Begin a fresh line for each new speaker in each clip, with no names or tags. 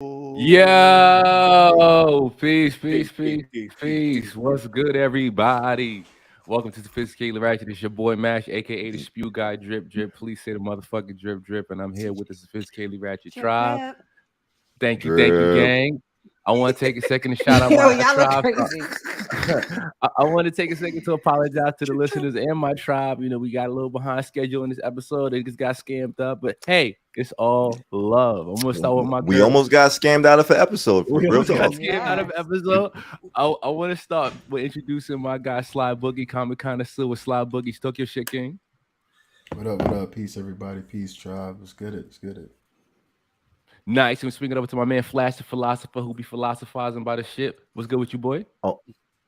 Yo, peace,
Peace,
peace,
peace,
peace,
peace, peace,
peace.
peace.
What's good, everybody? Welcome to Sophisticated Ratchet. It's your boy Mash, aka the Spew Guy. Drip, drip. Please say the motherfucking drip, drip. And I'm here with the Sophisticated Ratchet
Drip,
tribe.
drip.
Thank you,
Drip.
gang. I want to take a second to shout out
Yo,
my
y'all look
tribe.
crazy.
I want to take a second to apologize to the listeners and my tribe. You know, we got a little behind schedule in this episode. It just got scammed up, but hey, it's all love. I'm gonna start with my
We
girl.
almost got scammed out of an episode.
We
Real
almost got
talk.
scammed out of
Yes.
episode. I want to start with introducing my guy Sly Boogie, comic connoisseur with Sly Boogie. Stuck your shit, King.
What up? What up? Peace, everybody. Peace, tribe. What's good? It's good.
Nice. And swinging over to my man Flash, the philosopher, who be philosophizing by the ship. What's good with you, boy?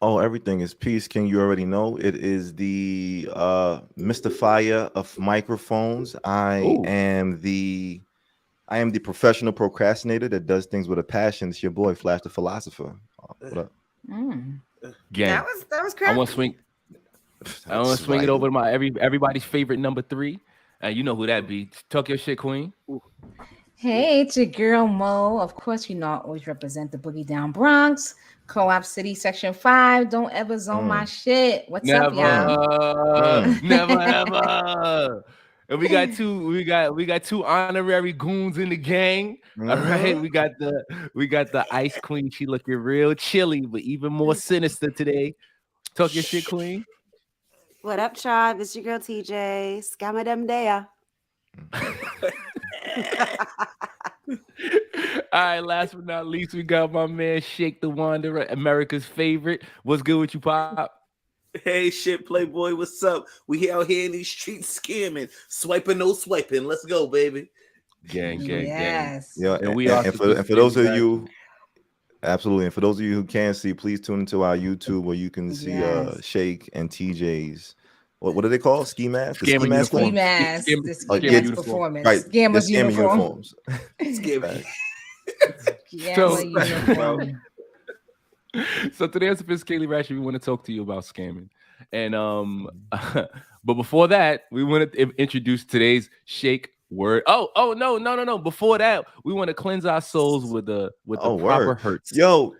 Oh, everything is peace, King. You already know it is the Mr. Fire of microphones.
Ooh.
I am the professional procrastinator that does things with a passion. It's your boy Flash the philosopher. What up?
Gang.
That was
I
crap.
want to swing. I want to swing it over to my everybody's favorite number 3. You know who that be. Talk your shit, Queen.
Hey, it's your girl Mo. Of course, you know I always represent the Boogie Down Bronx, Co-op City, Section 5. Don't ever zone my shit. What's up, y'all?
Never ever. And we got two honorary goons in the gang. All right. We got the Ice Queen. She looking real chilly, but even more sinister today. Talk your shit, Queen.
What up, tribe? It's your girl TJ. Scamadem Dea.
All right, last but not least, we got my man Shake the Wanderer, America's favorite. What's good with you, Pop?
Hey, shit, Playboy, what's up? We out here in these streets scamming, swiping, no swiping. Let's go, baby.
Gang.
Yes.
Yeah,
And we
and
are
for those of
Sophisticated
you, absolutely, and for those of you who can't see, please tune into our YouTube where you can see
Yes.
Shake and TJ's. What do they call ski mask? The ski
Scammer
mask
Ski
one?
mask.
Scammer-
This
Oh,
scammer
yeah,
dance
uniform.
performance.
Right, the
Gamma's
scamming
uniform.
uniforms.
Scam.
Gamma
So-
uniform.
So today on Sophisticated Ratchet, we want to talk to you about scamming. And but before that, we want to introduce today's Shake word. Oh no. Before that, we want to cleanse our souls with the
Oh,
proper
word.
hurts.
Yo,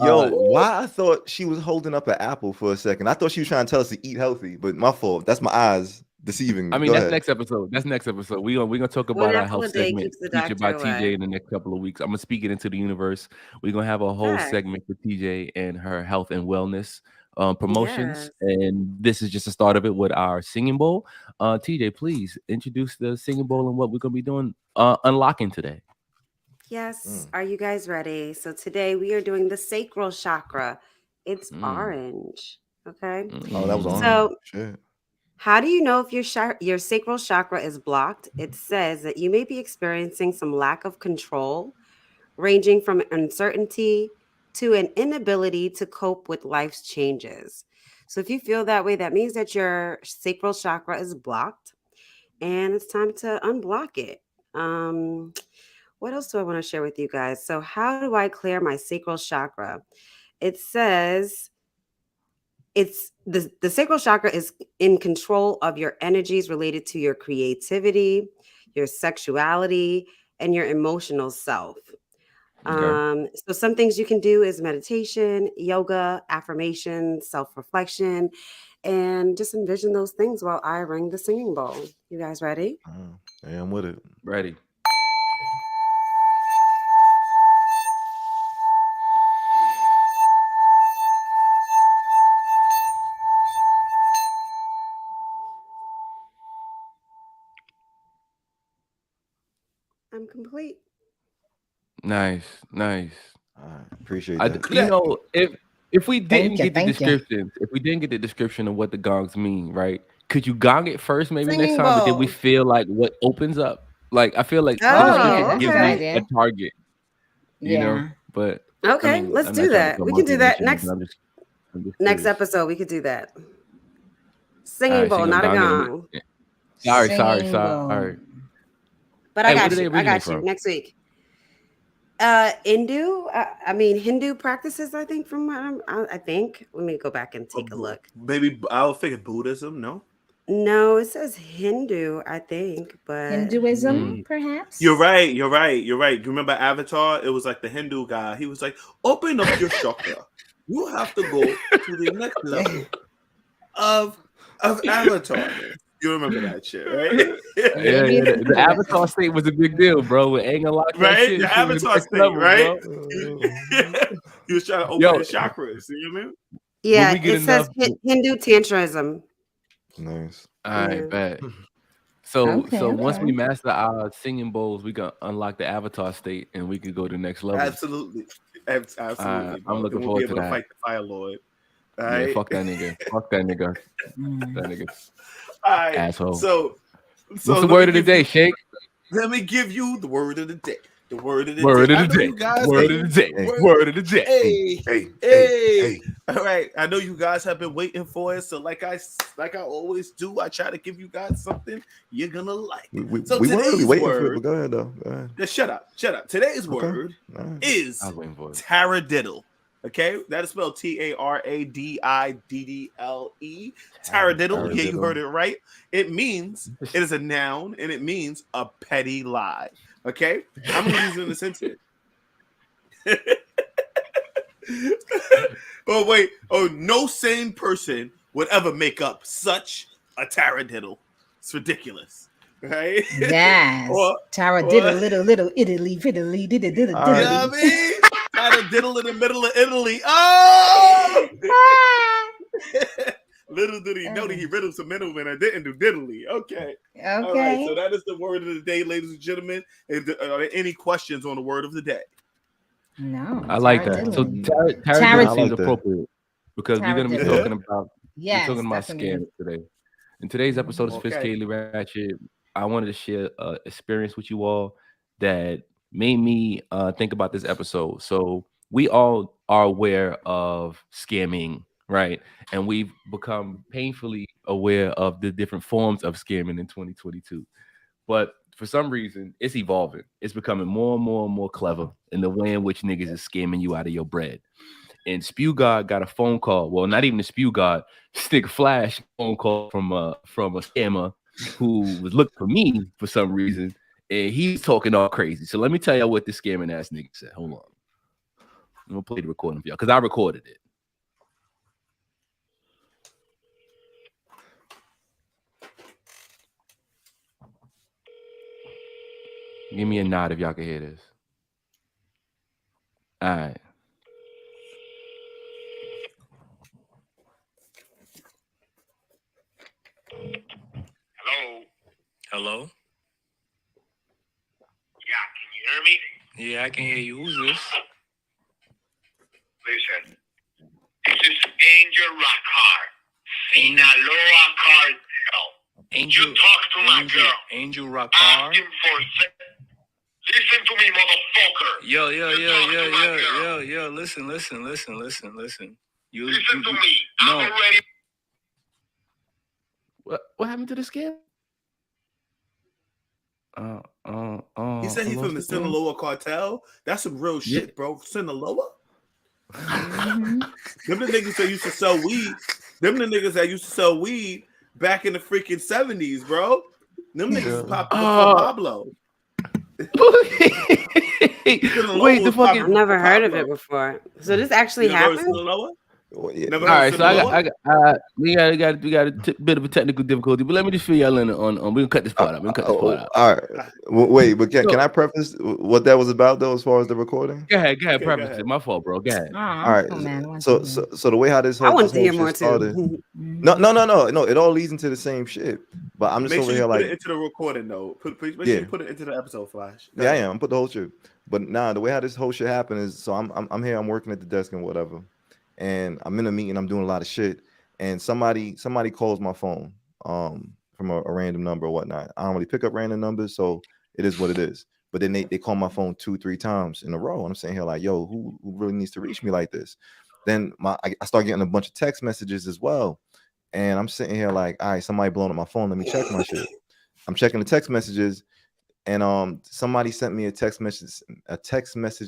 Uh,
why I thought she was holding up an apple for a second. I thought she was trying to tell us to eat healthy, but my fault. That's my eyes deceiving me.
I mean,
Go
that's
ahead.
next episode. That's next episode. We're gonna talk
One
about our
apple
health
a day
segment
keeps the
featured by
doctor
TJ
away.
in the next couple of weeks. I'm gonna speak it into the universe. We're gonna have a whole
Facts.
segment for TJ and her health and wellness promotions.
Yes.
And this is just the start of it with our singing bowl. TJ, please introduce the singing bowl and what we're gonna be doing unlocking today.
Yes. Are you guys ready? So today we are doing the sacral chakra. It's orange. Okay.
Oh, that was on.
So
Shit.
how do you know if your sacral chakra is blocked? It says that you may be experiencing some lack of control, ranging from uncertainty to an inability to cope with life's changes. So if you feel that way, that means that your sacral chakra is blocked and it's time to unblock it. What else do I want to share with you guys? So how do I clear my sacral chakra? It says it's the sacral chakra is in control of your energies related to your creativity, your sexuality, and your emotional self. So some things you can do is meditation, yoga, affirmation, self-reflection, and just envision those things while I ring the singing bowl. You guys ready?
Yeah, I'm with it.
Ready.
I'm complete.
Nice.
All right, appreciate
I,
that.
you know, if we didn't get the
thank you.
description, if we didn't get the description of what the gongs mean, right? Could you gong it first, maybe next
Singing
time? But then we
bowl.
feel like what opens up. Like I feel like the
Oh,
description
yeah,
gives
okay.
me a target, you know.
Yeah.
But
Okay,
I mean,
let's
I'm
do
not trying to
that.
throw
We can do that
motivation,
next
but I'm just
next
curious.
episode. We could do that.
All
Singing
right, so
bowl,
you're gonna
not a
gong it.
gong.
Sorry.
Singing bowl.
But
Hey,
I
where
got
did they
you. I
originate
got you.
from?
Next week. Hindu practices. I think from what I think. Let me go back and take a look.
Maybe I'll figure Buddhism. No.
No, it says Hindu, I think, but
Hinduism, perhaps.
You're right. You're right. You're right. You remember Avatar? It was like the Hindu guy. He was like, "Open up your chakra. You have to go to the next level of Avatar." You remember that shit, right?
Yeah, the Avatar state was a big deal, bro. With Aang unlocked that
Right?
shit,
The
shit was
Avatar
next
state,
level,
right?
bro.
He was trying to open
Yo,
his chakras. You know what I mean?
yeah,
we get
it says
enough,
Hindu Tantrism.
Nice.
all
Yeah.
right, bet. So
Okay,
once we
okay.
master our singing bowls, we can unlock the Avatar state and we can go to the next level.
Absolutely. Absolutely, bro.
I'm looking
Then we'll be
forward to
able to
that.
fight the Fire Lord. All
Yeah,
right.
fuck that nigga. Fuck that nigga.
Mm.
That nigga
All right.
asshole.
So
What's the
let
word
me
of the
give
day,
you-
Shake?
Let me give you the word of the day. The word of the
Word
day.
of
I
the
know
day.
you guys.
Word of the day.
Word-
Word of the day.
Hey,
Hey,
hey. All right. I know you guys have been waiting for it. So like I always do, I try to give you guys something you're gonna like.
We
So
weren't really
today's
waiting for it,
word.
but go ahead though. Go ahead.
Just shut up. Today's
Okay.
word
All right.
is
I was waiting for it.
taradiddle. Okay, that is spelled Taradiddle. Taradiddle. Yeah, you heard it right. It means it is a noun and it means a petty lie. Okay, I'm gonna use it in a sentence. Oh wait, no sane person would ever make up such a taradiddle. It's ridiculous, right?
Yes.
Or-
Tara
or-
did a little Italy, fiddly, did it.
You know what I mean? Taradiddle in the middle of Italy. Oh! Little did he know that he riddled some middlemen and didn't do diddly. Okay. All right. So
Okay.
that is the word of the day, ladies and gentlemen. Are there any questions on the word of the day?
No.
I like that. So
taradiddle.
Taradiddle
I
seems
like that.
appropriate because we're gonna be
Taradiddle.
talking about
Yes,
we're talking about
definitely.
scams today. In today's episode of
Okay.
Sophisticatedly Ratchet, I wanted to share an experience with you all that made me think about this episode. So we all are aware of scamming, right? And we've become painfully aware of the different forms of scamming in 2022. But for some reason, it's evolving. It's becoming more and more and more clever in the way in which niggas is scamming you out of your bread. And Spew God got a phone call. Well, not even the Spew God, Stick Flash phone call from a scammer who was looking for me for some reason, and he's talking all crazy. So let me tell y'all what this scamming ass nigga said. Hold on, I'm gonna play the recording for y'all because I recorded it. Give me a nod if y'all can hear this. All right.
Hello.
Hello?
Yeah, can you hear me?
Yeah, I can hear you. Who's this?
Listen. This is Angel Rockard. Sinaloa Cartel.
Angel.
You talk to my girl.
Angel Rockar.
Asking for listen to me, motherfucker.
Yo.
You talk to my girl.
Listen. You
Listen to me.
No.
I'm already.
What happened to the scam?
He said he's from the Sinaloa cartel. That's some real shit, bro. Sinaloa?
Mhm.
Them the niggas that used to sell weed. Them the niggas that used to sell weed back in the freaking 70s, bro. Them niggas popped before Pablo.
Wait, the fucking.
I've never heard of it before. So this actually
You never heard of
happened?
Sinaloa?
Well, yeah.
Never
All
heard
right,
of
so
Sinaloa?
we got a bit of a technical difficulty, but let me just fill y'all in on we're gonna cut this part out. We're gonna cut this part out.
All right. Wait, but can I preface what that was about though, as far as the recording?
Go ahead,
Okay,
preface
ahead.
it. My fault, bro. Go ahead.
Oh,
All right.
oh, man, I want
So
to
so the way how this
I
whole,
wanted
this
to hear
whole
more
shit started.
too.
No. It all leads into the same shit. But I'm just
Make
over
sure
here
you put
like,
it into the recording though. Make sure
Yeah.
you put it into the episode flash. Go
yeah, I
ahead.
am. Put the whole shit. But nah, the way how this whole shit happened is, so I'm here. I'm working at the desk and whatever, and I'm in a meeting. I'm doing a lot of shit, and somebody calls my phone from a random number or whatnot. I don't really pick up random numbers, so it is what it is. But then they call my phone 2-3 times in a row, and I'm saying here like, yo, who really needs to reach me like this? Then I start getting a bunch of text messages as well, and I'm sitting here like, all right, somebody blowing up my phone. Let me check my shit. I'm checking the text messages. And somebody sent me a text message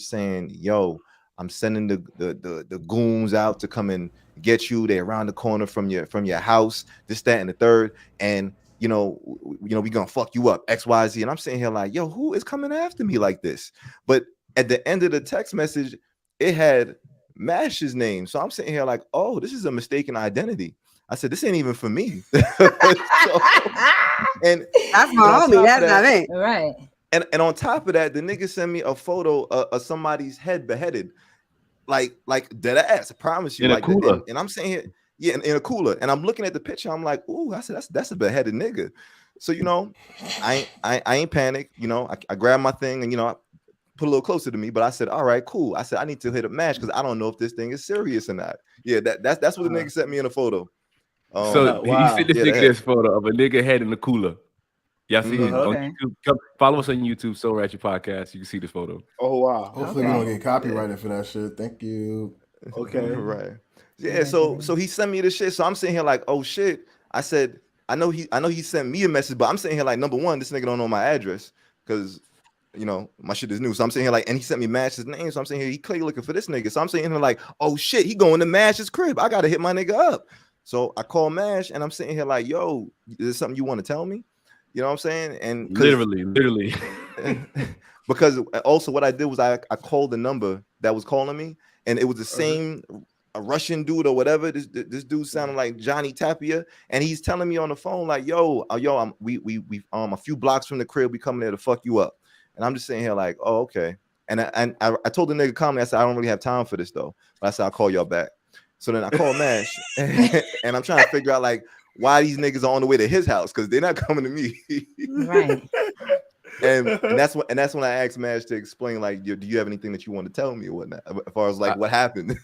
saying, yo, I'm sending the goons out to come and get you. They're around the corner from your house, this, that, and the third. And we gonna fuck you up, XYZ. And I'm sitting here like, yo, who is coming after me like this? But at the end of the text message, it had Mash's name. So I'm sitting here like, oh, this is a mistaken identity. I said, this ain't even for me. And
that's my homie. That's not me.
Right.
And on top of that, the nigga sent me a photo of somebody's head beheaded, like dead ass. I promise you,
in
like
a cooler.
And I'm saying here, yeah, in a cooler. And I'm looking at the picture. I'm like, ooh, I said that's a beheaded nigga. So I ain't panicked. I grabbed my thing and I put a little closer to me. But I said, all right, cool. I said I need to hit a match because I don't know if this thing is serious or not. Yeah, that's what the nigga sent me in a photo.
So
wow.
you sent this nigga this photo of a nigga head in the cooler. Y'all see it on
Okay.
YouTube. Come follow us on YouTube, Soul Ratchet Podcast. You can see this photo.
Oh wow.
Hopefully we don't get copyrighted for that shit. Thank you.
Okay.
Right. Yeah. So he sent me this shit. So I'm sitting here like, oh shit. I said, I know he sent me a message, but I'm sitting here like, number one, this nigga don't know my address because my shit is new. So I'm sitting here like, and he sent me Mash's name. So I'm sitting here, he clearly looking for this nigga. So I'm sitting here like, oh shit, he going to Mash's crib. I gotta hit my nigga up. So I call Mash and I'm sitting here like, yo, is there something you want to tell me? You know what I'm saying? And
Literally.
because also what I did was I called the number that was calling me, and it was the same a Russian dude or whatever. This dude sounded like Johnny Tapia, and he's telling me on the phone like, yo, we a few blocks from the crib, we coming there to fuck you up. And I'm just sitting here like, oh, okay. And I told the nigga calmly, I said, I don't really have time for this though. But I said, I'll call y'all back. So then I call Mash and I'm trying to figure out like why these niggas are on the way to his house because they're not coming to me.
Right.
and that's when I asked Mash to explain like, do you have anything that you want to tell me or whatnot as far as like what happened?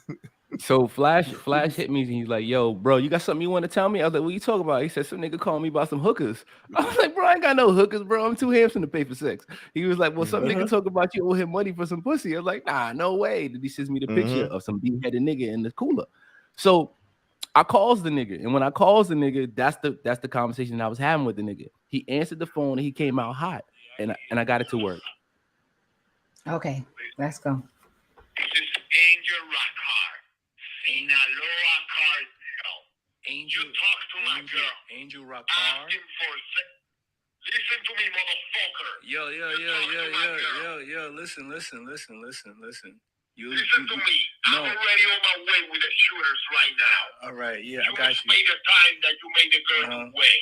So Flash hit me and he's like, yo, bro, you got something you want to tell me? I was like, what you talking about? He said, some nigga called me about some hookers. I was like, bro, I ain't got no hookers, bro. I'm too handsome to pay for sex. He was like, well, some nigga talk about you owe him money for some pussy. I was like, nah, no way. Then he sends me the picture of some beheaded nigga in the cooler. So I calls the nigga, and when I calls the nigga, that's the conversation I was having with the nigga. He answered the phone and he came out hot, and I got it to work.
Okay, let's go.
This is Angel Rockhart. Sinaloa Cartel.
Angel.
You talk to my girl.
Angel Rockar.
Asking for sex. Listen to me, motherfucker.
Yo. Listen.
Listen to me. I'm already on my way with the shooters right now.
All right, yeah,
You
I got
must
you.
pay the time that you made the girl away.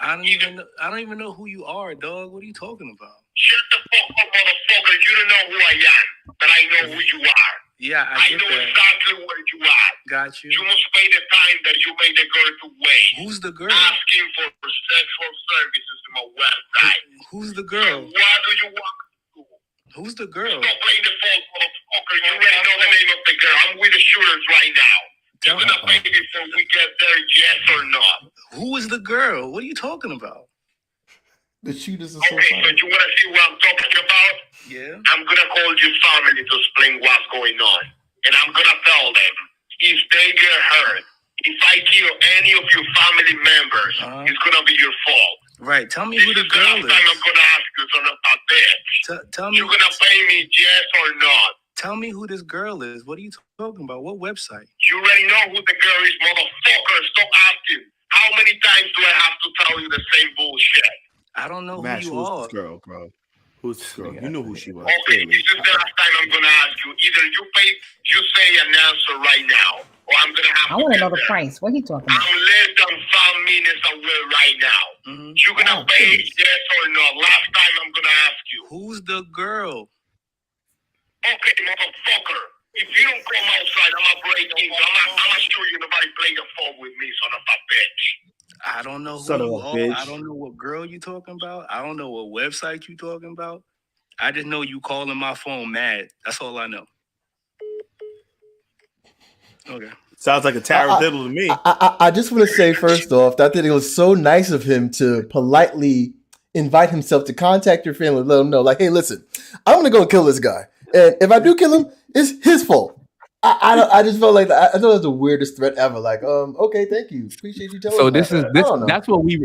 I don't even know who you are, dog. What are you talking about?
Shut the fuck up, motherfucker. You don't know who I am, but I know who you are.
Yeah,
I
I get
know
that.
exactly where you are.
Got you.
You must pay the time that you made the girl away.
Who's the girl?
Asking for sexual services to my website.
Who's the girl?
Why do you want to?
Who's the girl?
Stop playing the phone, motherfucker. You already know the name of the girl. I'm with the shooters right now. You're gonna pay before we get there, yes or not?
Who is the girl? What are you talking about?
The shooters are so
Okay, so
funny.
you wanna see what I'm talking about?
Yeah.
I'm gonna call your family to explain what's going on. And I'm gonna tell them if they get hurt, if I kill any of your family members, it's gonna be your fault.
Right. Tell me
This
who the
is the
girl
last time I'm
is.
gonna ask you, son of a bitch.
Tell me.
You're gonna pay me yes or not?
Tell me who this girl is. What are you talking about? What website?
You already know who the girl is, motherfucker. Stop asking. How many times do I have to tell you the same bullshit?
I don't know
Mash,
who you
who's
are.
this girl, bro? Who's this girl? You know who she was.
Okay,
Clearly.
this is the last time I'm gonna ask you. Either you say an answer right now, or I'm gonna have
I want to
get
know the
there.
price. What he talking about?
I'm less than 5 minutes away right now. You're gonna pay yes or no. Last time I'm gonna ask you.
Who's the girl?
Okay, motherfucker. If you don't come outside, I'm gonna break in. I'm gonna show you nobody play the phone with me, son of a bitch.
I don't know who
Son of
you
a
are.
bitch.
I don't know what girl you talking about. I don't know what website you talking about. I just know you calling my phone mad. That's all I know. Okay.
Sounds like a Tara Diddle to me.
I just want to say first off that it was so nice of him to politely invite himself to contact your family, let them know, like, hey, listen, I'm gonna go and kill this guy, and if I do kill him, it's his fault. I just felt like I thought it was the weirdest threat ever. Like, okay, thank you, appreciate you telling
So
me.
that's what we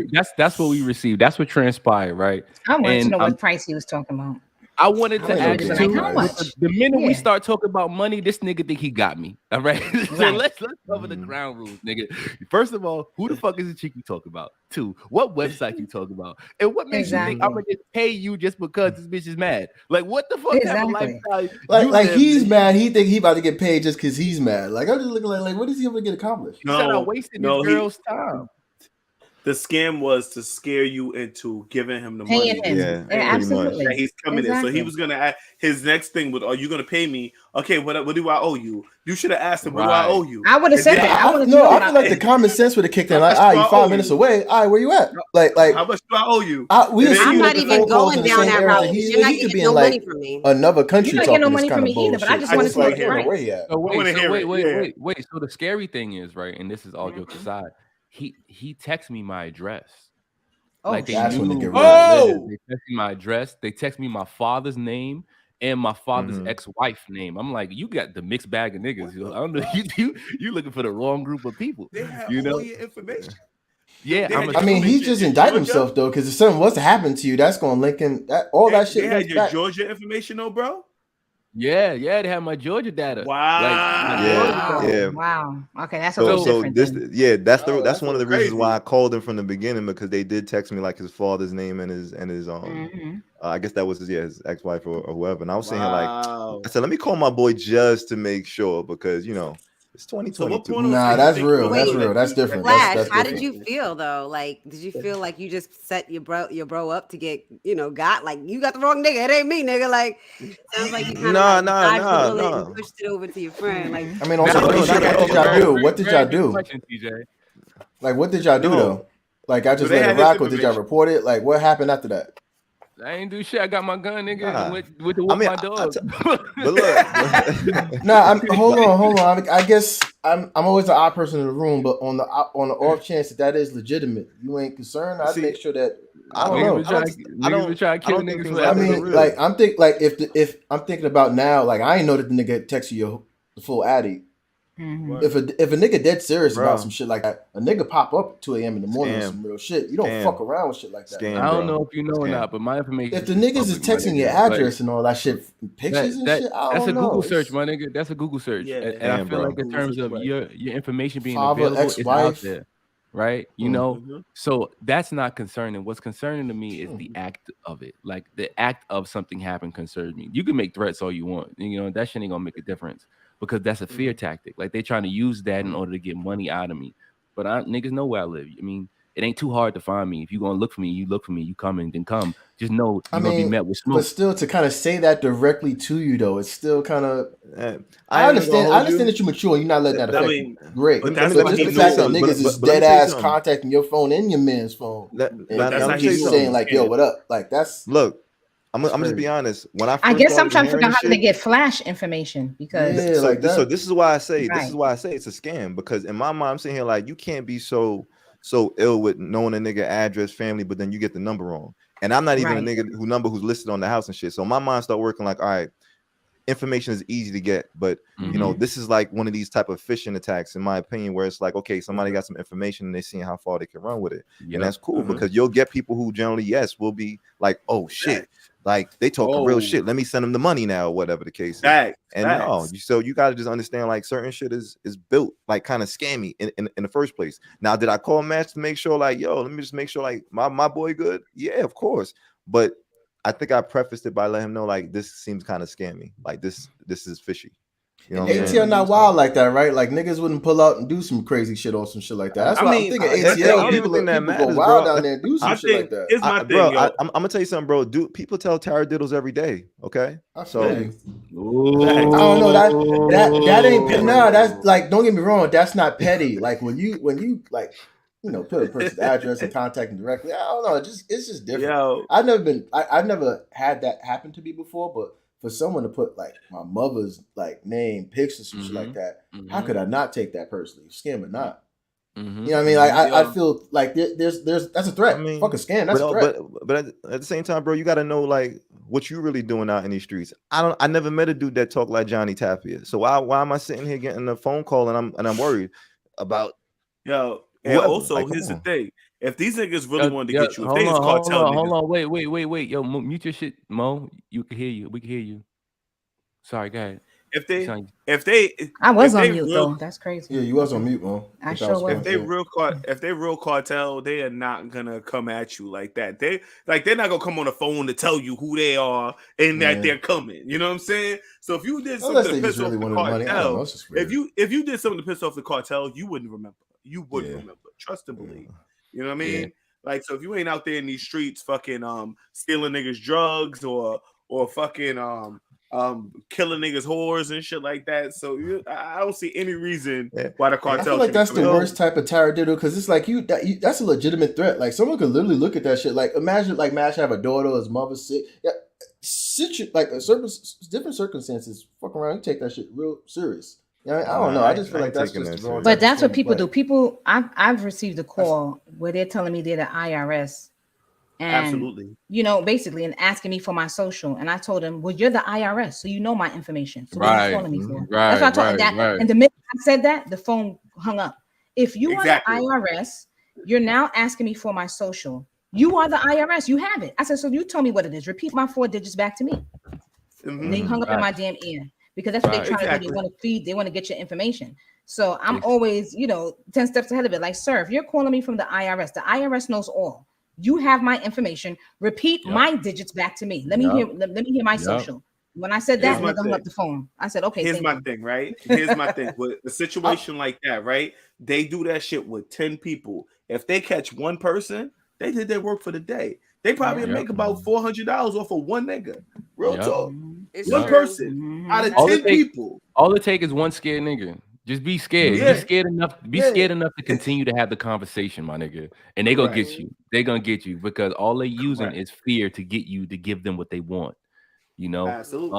received. That's what transpired, right?
I wanted to
And
know what price he was talking about.
I wanted to
I ain't
ask
no
too.
damn
How
price.
much?
The minute we
Yeah.
start talking about money, this nigga think he got me. All right. So
Right.
let's cover the ground rules, nigga. First of all, who the fuck is the chick you talk about? 2, what website you talk about? And what makes you think I'm
Exactly.
gonna just pay you just because this bitch is mad? Like, what the fuck type of
Exactly.
lifestyle
Like,
you
like
live,
he's
nigga?
mad. He think he about to get paid just because he's mad. Like, I'm just looking like, what is he ever get accomplished?
He said I
No,
wasted
no,
this girl's time.
the scam was to scare you into giving him the
Paying
money.
him.
Yeah,
Yeah,
pretty
absolutely.
That he's coming in. So
Exactly.
he was gonna ask, his next thing was, "Are you gonna pay me? Okay, what do I owe you?" You should have asked him, "What do I
Right.
owe you?"
I would have
And
said
then-
that. I wanted to
No,
know
I
about
feel like the
that.
common sense would have kicked in.
How
Like,
much do
you
I
5
owe
minutes
you?
away. All right, where you at? Like,
How much do I owe you?
we
And then
assume
I'm
you-
that
not
the
even
phone calls
going
in the
down
same
that
area.
road.
He
You're not
could
getting
be
no
in
money
like
from me.
another country
You're not getting no
talking this
money
kind
from
of
me either, but I
bullshit.
just
So
wanted
it's
to know
like,
the
you don't know
price.
where he at.
So
wanna
wait,
hear it, yeah.
wait. So the scary thing is, right, and this is all jokes aside, he texted me my address.
Oh,
Like they
That's when they
knew
get
where
real.
I lived.
Oh!
They text me my address. They text me my father's name and my father's ex-wife name. I'm like, you got the mixed bag of niggas. I don't know. You looking for the wrong group of people.
They have
You know?
all your information.
Yeah,
They
I'm
had
I
your
mean, he
information
just
in
indicted
Georgia?
himself though, because if something was to happen to you, that's gonna link him. All that shit
They had
links
your
back.
Georgia information, though, bro.
yeah. They have my Georgia data.
Wow.
Like my Georgia data.
Yeah.
Wow. Okay, that's a
So,
little
so
different.
this,
Then.
yeah, that's
Oh,
that's
that's
one of the
crazy.
reasons why I called him from the beginning, because they did text me like his father's name and his
Mhm.
I guess that was his ex-wife or whoever, and I was saying like,
Wow.
I said, let me call my boy just to make sure, because it's
So what
2022.
porno
Nah,
site
that's
you think
real.
was
That's
gonna
real.
let
That's
you-
different.
Flash,
That's
how did
different.
you feel though? Like, did you feel like you just set your bro up to get, got like you got the wrong nigga? It ain't me, nigga. Like, sounds like you kind of dodged the bullet and pushed it over to your friend. Like,
I mean, on some real shit, what did y'all do? What did y'all do?
Question, TJ.
Like, what did y'all do
No.
though? Like, I just
they
let it
had this
rock, or did y'all
information.
report it? Like, what happened after that?
I ain't do shit. I got my gun, nigga,
Nah.
and went to
I
walk
mean,
my dog.
but look,
Nah, hold on. I guess I'm always the odd person in the room, but on the off chance that is legitimate, you ain't concerned. I'd
See,
make sure that
I don't
Niggas
know.
been trying to
I
kill
don't think
niggas
things
for
like
I
that are
mean,
real.
like I'm if I'm thinking about now, like I ain't know that the nigga texted you the full addy.
Mhm.
If a nigga dead serious
Bro.
about some shit like that, a nigga pop up at 2 a.m. in the morning with
Scam.
some real shit. You don't
Scam.
fuck around with shit like that.
Scam.
I don't
bro.
know if you know or
Scam.
not, but my information.
If the niggas is
public, my
texting your
nigga.
address and all that shit, pictures and shit, I
That's
don't
a Google
know.
search, my nigga. That's a Google search,
Yeah,
and I
damn,
feel
bro.
like in
Google
terms
search,
of
right.
your information being
Father,
available, it's out
ex-wife.
there, right? You
Mm.
know,
Mhm.
so that's not concerning. What's concerning to me is the act of it. Like the act of something happened concerns me. You can make threats all you want, that shit ain't gonna make a difference, because that's a fear tactic. Like they trying to use that in order to get money out of me. But niggas know where I live. I mean, it ain't too hard to find me. If you gonna look for me, you look for me. You come and then come. Just know
I
you're gonna be
mean,
met with
but
smoke.
still, to kind of say that directly to you though, it's still kind of.
I
I understand that you're mature. You're not letting that
I
affect
mean,
you. Great,
but
but
that's
just
what
the
he
fact that
knows.
niggas is
but let me
dead
tell you
ass
something.
contacting your phone and your man's phone,
But
and
that's
you
how he knows
saying
he's
like, "Yo,
scamming.
what up?" Like that's
Look, I'm
That's
just
crazy.
be honest. When I first
I guess I'm
started
trying to
hearing
figure out
this
how to
shit,
get flash information because
Yeah, like that.
So this is why I say
Right.
it's a scam, because in my mind I'm sitting here like, you can't be so ill with knowing a nigga address, family, but then you get the number wrong. And I'm not even
Right.
a nigga who's listed on the house and shit. So my mind start working like, all right, information is easy to get, but this is like one of these type of phishing attacks, in my opinion, where it's like, okay, somebody got some information and they're seeing how far they can run with it.
Yep.
And that's cool because you'll get people who generally, will be like, oh shit, like they talking real shit. Let me send them the money now, or whatever the case is. And no, you got to just understand like certain shit is built like kind of scammy in the first place. Now, did I call Match to make sure like, yo, let me just make sure like my boy good? Yeah, of course. But I think I prefaced it by letting him know like this seems kind of scammy. Like this is fishy. You know what I'm saying?
ATL not wild like that, right? Like niggas wouldn't pull out and do some crazy shit or some shit like that. That's why I'm thinking
I
ATL
don't even
people,
think that
people
matters,
go wild
bro.
down there and do some
I
shit
think
like that.
it's my
bro,
thing, yo.
I'm gonna tell you something, bro. People tell taradiddles every day, okay?
I
So
feel you.
Facts.
I don't know that ain't no. That's like, don't get me wrong. That's not petty. Like when you like, put a person's address and contact them directly. I don't know. It's just different.
Yo,
I've never had that happen to me before. But for someone to put like my mother's like name, pictures, some shit like that, how could I not take that personally, scam or not? You know what I mean? Like I feel like there's that's a threat.
I mean,
fuck a scam. That's a threat.
But at the same time, bro, you got to know like what you really doing out in these streets. I never met a dude that talked like Johnny Tapia. So why am I sitting here getting a phone call and I'm worried about
yo. And
whoever?
also,
Like, come
here's the
on.
thing. If these niggas really wanted to
Yo,
get you, if they is cartel niggas,
hold on, wait. Yo, mute your shit, Mo. You can hear you. We can hear you. Sorry, go ahead.
if
You
they
sound-
I was
if
on
they
mute
real
though. That's crazy.
Yeah, you was on mute, man.
I sure was.
if they real cartel, they are not gonna come at you like that. They're not gonna come on the phone to tell you who they are and that they're coming. You know what I'm saying? So if you did
Unless
something
they
to
just
piss off
really
the
wanted money. I don't know.
cartel,
It's just weird.
if you did something to piss off the cartel, you wouldn't remember. You would
Yeah.
remember. Trust and believe. You know what I mean?
Yeah.
Like, so if you ain't out there in these streets fucking stealing niggas drugs or fucking killing niggas whores and shit like that, so I don't see any reason why the cartel.
I feel like
should
that's
be
the worst type of taradiddle because it's like that's a legitimate threat. Like someone could literally look at that shit. Like imagine like Mash have a daughter or his mother sick. Yeah, like a certain different circumstances. Fuck around, you take that shit real serious. Yeah, I don't know. I just feel like that's just the wrong.
But that's what people do. People, I've received a call where they're telling me they're the IRS, and
absolutely,
basically, and asking me for my social. And I told them, well, you're the IRS, so you know my information. So what are you calling me for? That's what I told them. And the minute I said that, the phone hung up. If you are the IRS, you're now asking me for my social. You are the IRS. You have it. I said, so you tell me what it is. Repeat my 4 digits back to me. And they hung up in my damn ear. Because that's what they're trying to do. They want to feed, they want to get your information. So I'm always, 10 steps ahead of it. Like, sir, if you're calling me from the IRS knows all. You have my information. Repeat my digits back to me. Let me hear my social. When I said that, nigga hung up the phone. I said, okay.
Here's my thing, right? Here's my thing. With a situation like that, right? They do that shit with 10 people. If they catch one person, they did their work for the day. They probably make about $400 off of one nigga. Real talk. One person out of 10 people.
All it take is one scared nigga. Just be scared. Be scared enough. Be scared enough to continue to have the conversation, my nigga. And they gonna get you. They gonna get you because all they using is fear to get you to give them what they want.
Absolutely.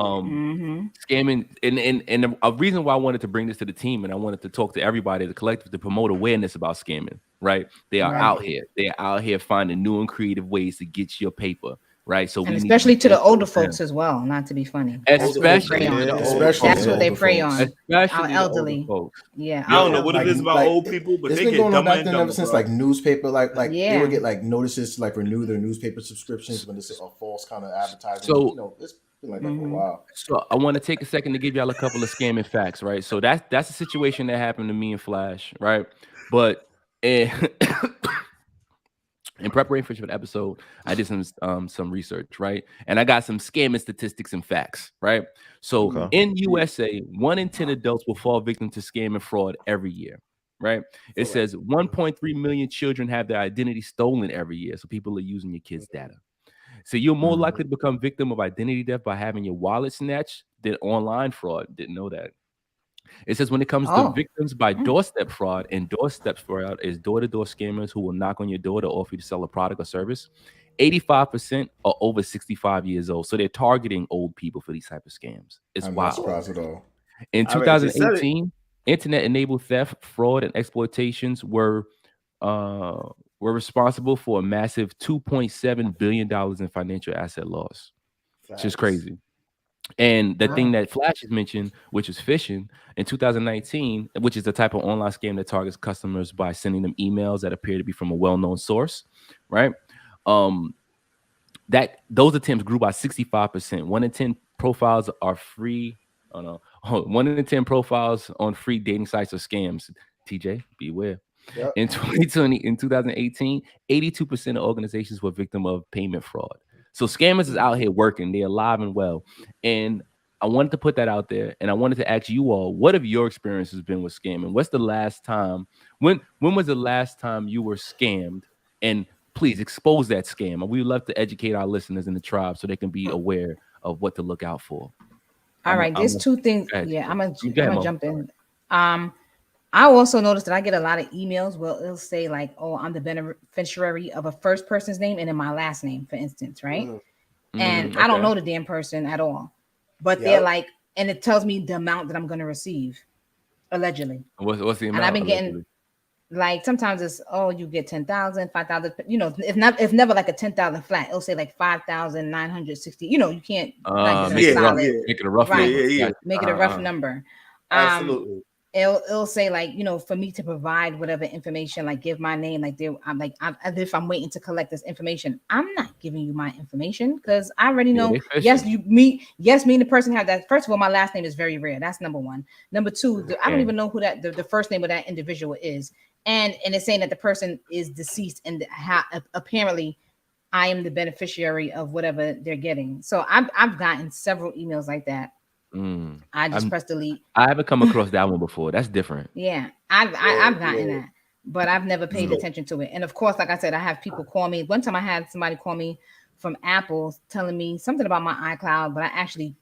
Scamming, and a reason why I wanted to bring this to the team and I wanted to talk to everybody, the collective, to promote awareness about scamming. Right? They are out here. They are out here finding new and creative ways to get your paper. Right, so
and especially to the older folks as well. Not to be funny,
especially
that's what they prey on.
Especially
our elderly
folks.
Yeah,
I don't know what it is about old people, but
it's
they
been
get
going on
dumber
back
and
then
dumber,
ever since
bro.
like newspaper, like they would get like notices to like renew their newspaper subscriptions when it's a false kind of advertising.
So
it's been like that for a while.
So I want to take a second to give y'all a couple of scamming facts, right? So that's a situation that happened to me and Flash, right? But in preparation for the episode, I did some research, right? And I got some scamming statistics and facts, right? So in USA, 1 in 10 adults will fall victim to scam and fraud every year, right? It says 1.3 million children have their identity stolen every year. So people are using your kids' data. So you're more likely to become victim of identity theft by having your wallet snatched than online fraud. Didn't know that. It says when it comes to victims by doorstep fraud, and doorstep fraud is door-to-door scammers who will knock on your door to offer you to sell a product or service. 85% are over 65 years old. So they're targeting old people for these type of scams. It's wild.
Not surprised at all.
In 2018, internet-enabled theft, fraud, and exploitations were responsible for a massive $2.7 billion in financial asset loss. It's just crazy. And the thing that Flash has mentioned, which is phishing, in 2019, which is the type of online scam that targets customers by sending them emails that appear to be from a well-known source, right? That those attempts grew by 65%. 1 in 10 profiles are free. Oh no, 1 in 10 profiles on free dating sites are scams. TJ, beware. Yep. In 2018, 82% of organizations were victim of payment fraud. So scammers is out here working. They're alive and well. And I wanted to put that out there. And I wanted to ask you all, what have your experiences been with scamming? What's the last time? When was the last time you were scammed? And please expose that scam. And we would love to educate our listeners in the tribe so they can be aware of what to look out for.
All right. There's two things. Yeah, I'm gonna jump in. I also noticed that I get a lot of emails where it'll say like, oh, I'm the beneficiary of a first person's name and then my last name, for instance, right? And I don't know the damn person at all. But they're like, and it tells me the amount that I'm going to receive, allegedly.
What's the amount?
And I've been getting, like, sometimes it's, oh, you get 10,000, 5,000, if never like a 10,000 flat, it'll say like 5,960, you can't
make it a rough number.
Make it a rough number.
Absolutely.
it'll say like, for me to provide whatever information, like give my name, like as if I'm waiting to collect this information. I'm not giving you my information because I already know. Yes, me and the person have that. First of all, my last name is very rare. That's number one. Number two, I don't even know who the first name of that individual is, and it's saying that the person is deceased, and apparently I am the beneficiary of whatever they're getting. So I've gotten several emails like that. I just press delete.
I haven't come across that one before. That's different.
Yeah, I've gotten that, but I've never paid attention to it. And of course, like I said, I have people call me. One time I had somebody call me from Apple telling me something about my iCloud, but I actually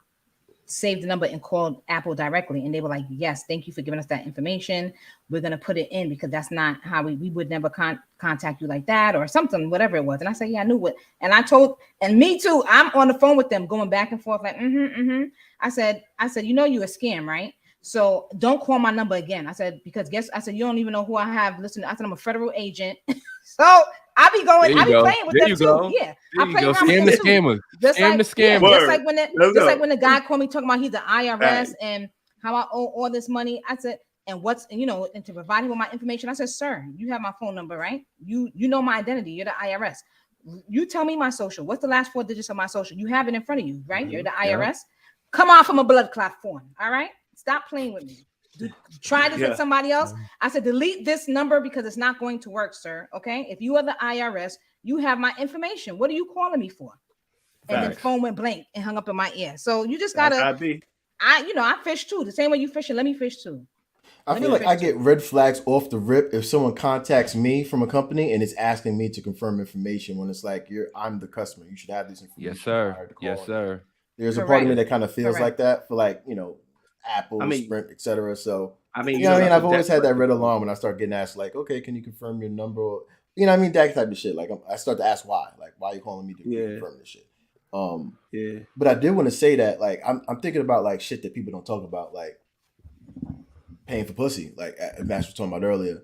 saved the number and called Apple directly, and they were like, yes, thank you for giving us that information. We're going to put it in because that's not how we would never contact you like that or something, whatever it was. And I said, yeah, I knew what. And and me too, I'm on the phone with them going back and forth like, I said, you're a scam, right? So don't call my number again. I said, because you don't even know who I have listening. I said, I'm a federal agent. So I be playing with them too. Yeah. I play around with them too. Just like when the guy called me talking about he's the IRS and how I owe all this money. I said, and to provide him with my information. I said, sir, you have my phone number, right? You know my identity. You're the IRS. You tell me my social. What's the last 4 digits of my social? You have it in front of you, right? You're the IRS. Yeah. Come on from a blood clot form. All right. Stop playing with me. Try this with somebody else. I said, delete this number because it's not going to work, sir. Okay. If you are the IRS, you have my information. What are you calling me for? And then the phone went blank and hung up in my ear. So you just gotta, I fish too. The same way you fishing, let me fish too.
I feel like I get red flags off the rip if someone contacts me from a company and is asking me to confirm information when it's like I'm the customer. You should have this information.
Yes, sir. Yes, sir.
There's a part of me that kind of feels like that for Apple, Sprint, etc. So I've always had that red alarm when I start getting asked like, okay, can you confirm your number? That type of shit. Like I start to ask why. Like, why are you calling me to confirm this shit? But I did want to say that like I'm thinking about like shit that people don't talk about, like paying for pussy, like Max was talking about earlier.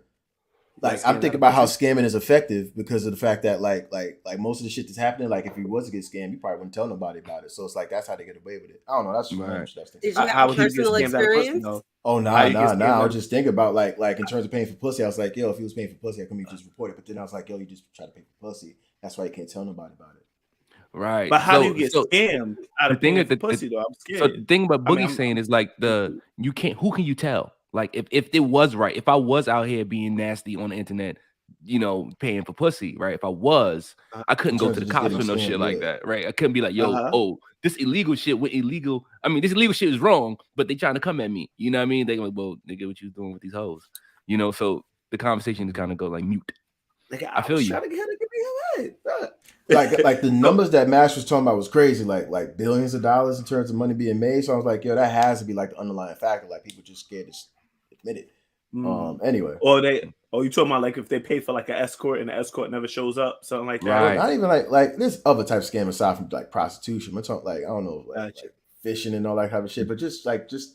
Like I'm thinking about how scamming is effective because of the fact that like most of the shit that's happening, like if you was to get scammed, you probably wouldn't tell nobody about it. So it's like that's how they get away with it. I don't know. That's right.
Did you have personal experience?
Oh no. I was just thinking about like in terms of paying for pussy. I was like, yo, if he was paying for pussy, how come you just report it? But then I was like, yo, you just try to pay for pussy. That's why you can't tell nobody about it.
Right.
But how do you get scammed out of paying for pussy though? I'm scared.
So the thing about Boogie saying is like who can you tell? Like if it was right, if I was out here being nasty on the internet, paying for pussy, right? If I was, I couldn't go to the cops for no shit like that, right? I couldn't be like, yo, this illegal shit with illegal. I mean, this illegal shit is wrong, but they trying to come at me. You know what I mean? They like, well, nigga, what you doing with these hoes? So the conversation is kind of go like mute. I feel you.
Like the numbers that Mash was talking about was crazy, like billions of dollars in terms of money being made. So I was like, yo, that has to be like the underlying factor. Like people just scared to admit it. Anyway,
or you talking about like if they pay for like an escort and the escort never shows up, something like that.
Right. Not even like there's other type of scam aside from like prostitution. We're talking like I don't know, like fishing and all that kind of shit, but just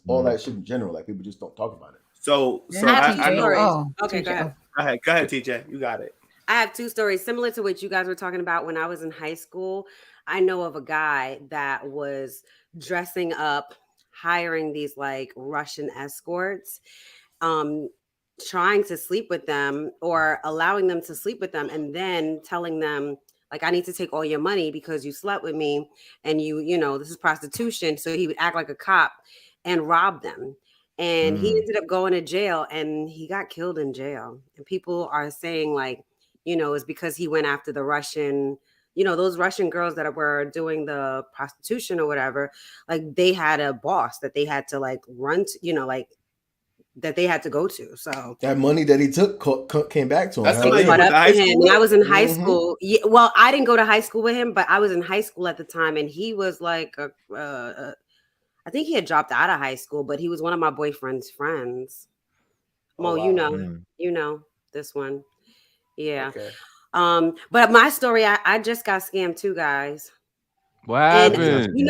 all that shit in general. Like people just don't talk about it.
So I know.
Okay, go ahead.
Go ahead, TJ. You got it.
I have 2 stories similar to what you guys were talking about when I was in high school. I know of a guy that was dressing up, hiring these like Russian escorts, trying to sleep with them or allowing them to sleep with them and then telling them like, I need to take all your money because you slept with me and this is prostitution. So he would act like a cop and rob them. And he ended up going to jail and he got killed in jail. And people are saying like, it's because he went after the Russian, those Russian girls that were doing the prostitution or whatever, like they had a boss that they had to like run to, that they had to go to. So
that money that he took came back to him.
That's what caught up to him. When I was in high school. Yeah, well, I didn't go to high school with him, but I was in high school at the time, and he was like, I think he had dropped out of high school, but he was one of my boyfriend's friends. Mo, you know this one. Yeah. Okay. But my story, I just got scammed too, guys.
What happened?
You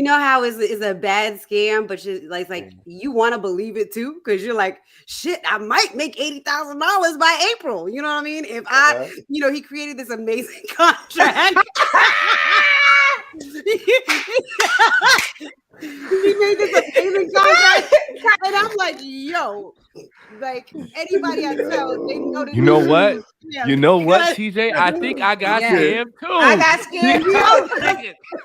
know how it's a bad scam, but like you want to believe it too, because you're like, shit, I might make $80,000 by April. You know what I mean? If he created this amazing contract. He made this amazing contract. And I'm like, yo, like anybody I tell, they know the
You know what?
Yeah,
You know what, TJ? I think I got scammed too.
I got scammed
too.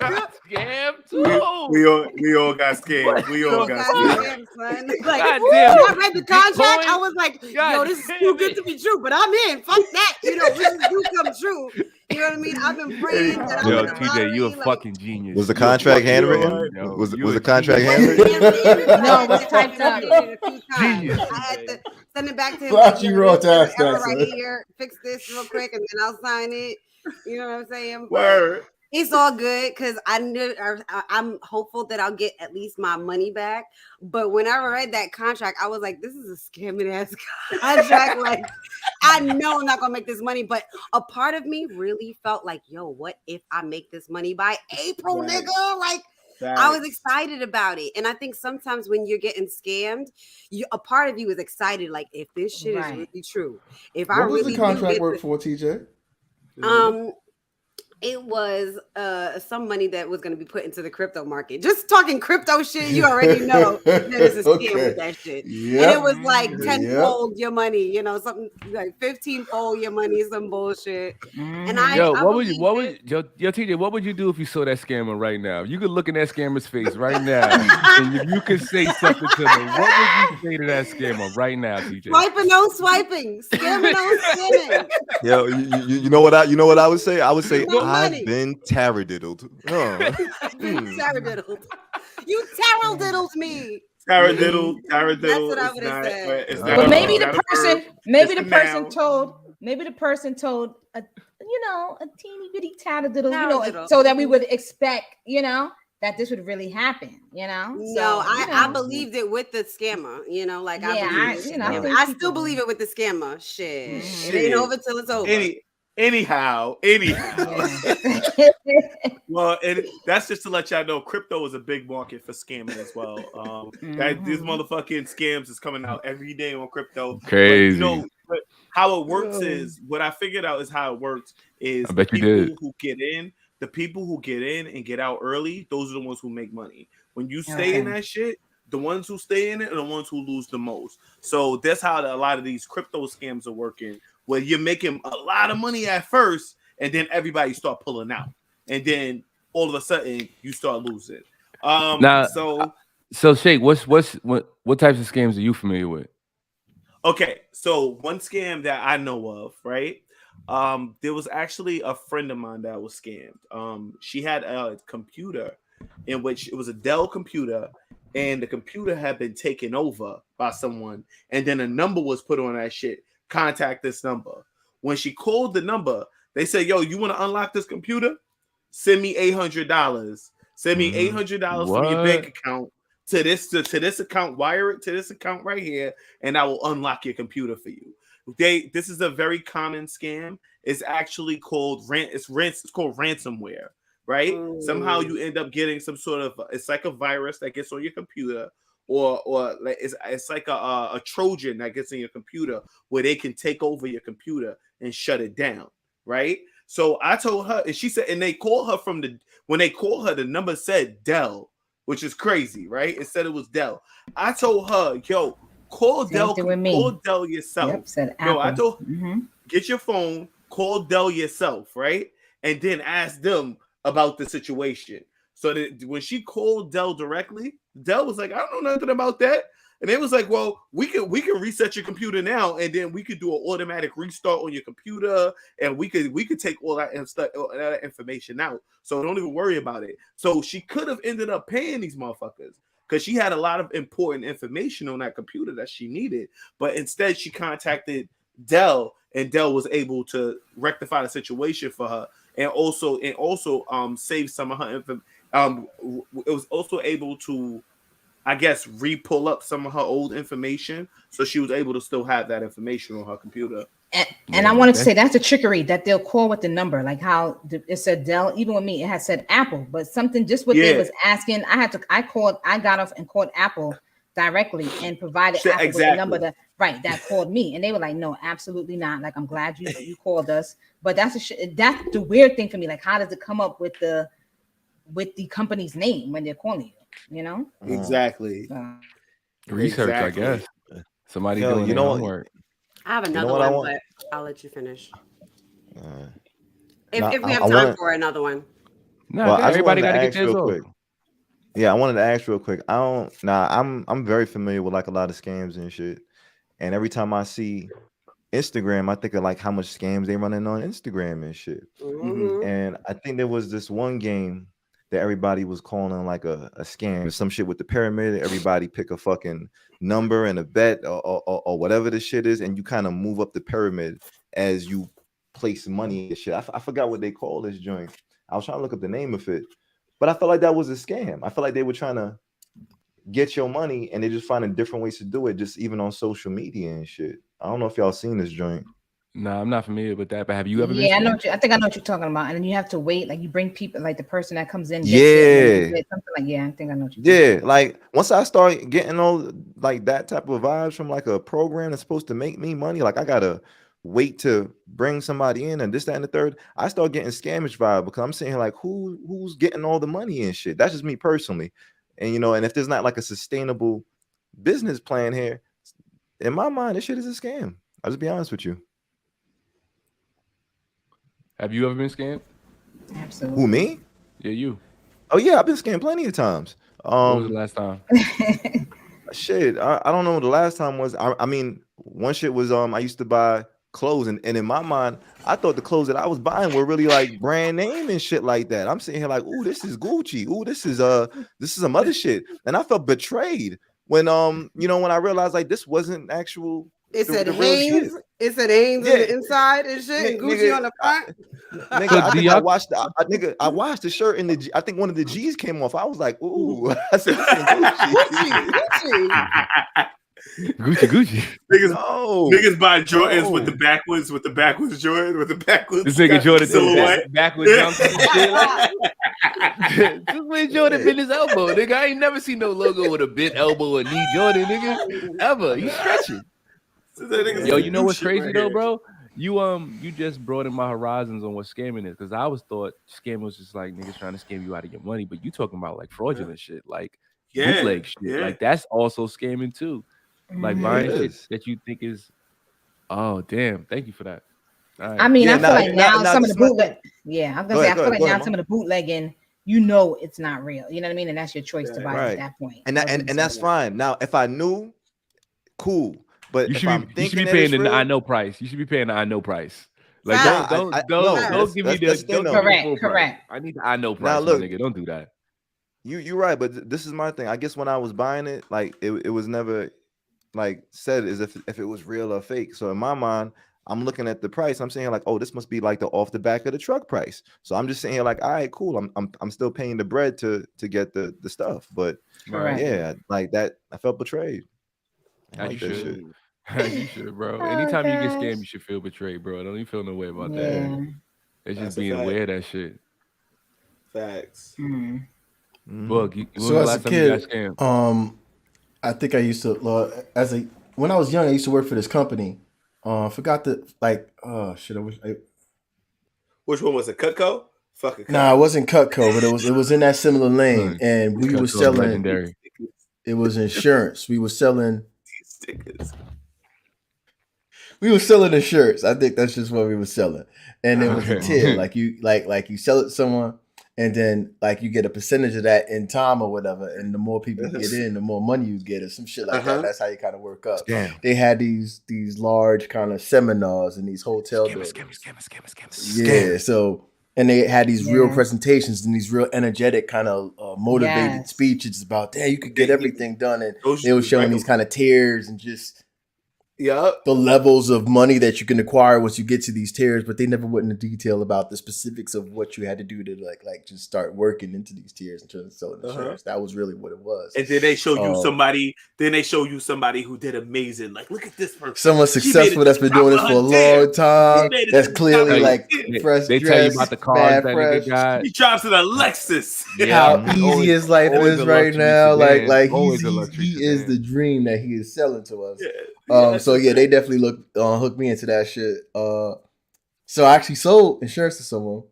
I got scammed too.
We all got scammed. We all got scammed.
Son. Like,
God
when
damn.
I read the contract,
Bitcoin?
I was like,
God
yo, this is
damn
too good
it.
to be true, but I'm in. Fuck that. You know, this do come true. You know what I mean? I've been praying that I
Yo,
win the
TJ, you a
lottery,
fucking genius.
Was the
You a
contract
fucking
handwritten?
yo,
Was
you
the
a
contract
genius.
handwritten?
No, it was typed up.
a few times.
Genius,
I had to send it back to him.
Glad
Like,
you
yo,
wrote
there's
that,
an error
son.
right here. Fix this real quick, and then I'll sign it. You know what I'm saying? But
Word.
it's all good because I'm hopeful that I'll get at least my money back. But when I read that contract, I was like, this is a scamming ass contract. Like, I know I'm not gonna make this money, but a part of me really felt like, yo, what if I make this money by April,
Right.
nigga? Like, I was excited about it. And I think sometimes when you're getting scammed, a part of you is excited, like, if this shit is really true, if I
What was
really
the contract
do
work for, TJ?
it was some money that was going to be put into the crypto market. Just talking crypto shit, you already know that it's a scam with that shit.
Yep.
And it was like 10-fold your money, you know, something like 15-fold your money, some bullshit. And
What would TJ, what would you do if you saw that scammer right now? You could look in that scammer's face right now, and if you could say something to them, what would you say to that scammer right now, TJ?
Swiping, no swiping, scamming, no scamming.
Yo, you know what I would say? I would say I've been taradiddled.
Taradiddled. You taradiddled me.
Taradiddle.
That's what I would have said.
But maybe the person told a teeny bitty taradiddle, you know, so that we would expect, you know, that this would really happen, you know.
I believed it with the scammer, you know, like I still believe it with the scammer. Shit. It ain't over till it's over.
Anyhow. Well, that's just to let y'all know, crypto is a big market for scamming as well. These motherfucking scams is coming out every day on crypto.
Crazy.
But how it works is, what I figured out is how it works is
I bet you did.
The people who get in and get out early, those are the ones who make money. When you stay in that shit, the ones who stay in it are the ones who lose the most. So that's how a lot of these crypto scams are working, where you're making a lot of money at first, and then everybody start pulling out, and then all of a sudden you start losing.
So Shake, what types of scams are you familiar with?
Okay, so one scam that I know of, right? There was actually a friend of mine that was scammed. She had a computer in which it was a Dell computer, and the computer had been taken over by someone, and then a number was put on that shit. Contact this number. When she called the number, they said, yo, you want to unlock this computer? Send me $800. Send me $800 from your bank account to this account. Wire it to this account right here, and I will unlock your computer for you. This is a very common scam. It's actually called it's called ransomware, right? Somehow you end up getting some sort of, it's like a virus that gets on your computer, or it's like a Trojan that gets in your computer, where they can take over your computer and shut it down, right? So I told her, and she said, and they called her when they called her, the number said Dell, which is crazy, right? It said it was Dell. I told her, yo, call Dell yourself.
Yep, said
no, I
Apple.
told get your phone, call Dell yourself, right? And then ask them about the situation. So that when she called Dell directly, Dell was like, I don't know nothing about that. And it was like, well, we can reset your computer now, and then we could do an automatic restart on your computer, and we could take all that information out. So don't even worry about it. So she could have ended up paying these motherfuckers, because she had a lot of important information on that computer that she needed. But instead, she contacted Dell, and Dell was able to rectify the situation for her, and also save some of her information. It was also able to, I guess, re-pull up some of her old information, so she was able to still have that information on her computer.
And I wanted to say that's a trickery that they'll call with the number, like how it said Dell. Even with me, it had said Apple, but something just what they was asking. I got off and called Apple directly and provided Apple with the number that called me, and they were like, no, absolutely not. Like, I'm glad you called us, but that's the weird thing for me. Like, how does it come up with the company's name when they're calling you? You know?
Exactly.
Research, I guess. Somebody
Yo,
doing
you
their
know
homework.
I have
You know
another
what I
one,
want?
but I'll let you finish.
Uh,
If we
I
have time
wanted.
for another one.
No,
Well,
good.
I just
Everybody
wanted
got
to
to get
ask
theirs
real
off.
quick. Yeah, I wanted to ask real quick. I don't. Nah, I'm very familiar with like a lot of scams and shit. And every time I see Instagram, I think of like how much scams they running on Instagram and shit.
Mm-hmm.
And I think there was this one game that everybody was calling like a scam, some shit with the pyramid. Everybody pick a fucking number and a bet or whatever the shit is, and you kind of move up the pyramid as you place money and shit. I forgot what they call this joint. I was trying to look up the name of it, but I felt like that was a scam. I felt like they were trying to get your money and they're just finding different ways to do it, just even on social media and shit. I don't know if y'all seen this joint.
Nah, I'm not familiar with that. But have you ever been?
Yeah, I think I know what you're talking about. And then you have to wait, like you bring people, like the person that comes in. Gets it, and something like I think I know what you're talking about.
Like once I start getting all like that type of vibes from like a program that's supposed to make me money, like I gotta wait to bring somebody in and this, that, and the third. I start getting scamish vibe because I'm saying like who's getting all the money and shit. That's just me personally. And and if there's not like a sustainable business plan here, in my mind, this shit is a scam. I'll just be honest with you.
Have you ever been scammed?
Absolutely.
Who, me?
Yeah, you.
Oh yeah, I've been scammed plenty of times.
What was the last time?
Shit, I don't know what the last time was. I mean, one shit was I used to buy clothes and in my mind, I thought the clothes that I was buying were really like brand name and shit like that. I'm sitting here like, ooh, this is Gucci. Ooh, this is some other shit. And I felt betrayed when when I realized like this wasn't actual.
It said Hanes. It said Hanes on the inside and shit, and Gucci on the front.
Nigga, I washed the shirt and I think one of the G's came off. I was like, ooh. I said,
Gucci.
Niggas buy Jordans with the backwards Jordan with the backwards.
This nigga Jordan
silhouette.
Backwards jumps and shit. Just when Jordan bent his elbow, nigga. I ain't never seen no logo with a bent elbow or knee Jordan, nigga. Ever. You stretching. Yo, you know what's crazy though, bro? You just broadened my horizons on what scamming is, because I always thought scamming was just like niggas trying to scam you out of your money, but you talking about like fraudulent shit, like bootleg shit, like that's also scamming too, like buying shit that you think is. Oh damn! Thank you for that.
Right. I mean, I feel like now some of the bootleg. Yeah, I'm gonna say I feel like now some of the bootlegging, it's not real. You know what I mean? And that's your choice to buy at that point.
And that's fine. Now, if I knew, cool. But
you should be paying the I know price. You should be paying the I know price. Like don't give me the
correct.
I need the I know price, now, look, nigga. Don't do that.
You're right, but this is my thing. I guess when I was buying it, like it was never like said as if it was real or fake. So in my mind, I'm looking at the price. I'm saying like, oh, this must be like the off the back of the truck price. So I'm just saying here like, all right, cool. I'm still paying the bread to get the stuff. But yeah, like that, I felt betrayed.
I like that shit. You should, bro. Anytime you get scammed, you should feel betrayed, bro. Don't even feel no way about that. It's just being aware of that shit.
Facts.
Book.
So as a kid, I think I used to when I was young, I used to work for this company. Forgot to shit.
Which one was it? Cutco? Fuck it.
Nah, it wasn't Cutco, but it was in that similar lane, and we were selling. Legendary. It was insurance. We were selling stickers. We were selling insurance. I think that's just what we were selling, and it was a tier. Like you sell it to someone, and then like you get a percentage of that in time or whatever. And the more people get in, the more money you get, or some shit like that. That's how you kind of work up.
Damn.
They had these large kind of seminars in these hotel buildings. Yeah. So. And they had these real presentations and these real energetic kind of motivated speeches about, you could get everything done. And they were showing these kind of tiers and just the levels of money that you can acquire once you get to these tiers. But they never went into detail about the specifics of what you had to do to like just start working into these tiers in terms of selling insurance. That was really what it was.
And then they show you somebody. Then they show you somebody who did amazing. Like, look at this person.
Someone successful that's been doing this for a long time. That's clearly like fresh.
They tell you about the cars that nigga got.
He drives in a Lexus.
How easy his life is right now. Like he is the dream that he is selling to us. So they definitely hooked me into that shit. So I actually sold insurance to someone,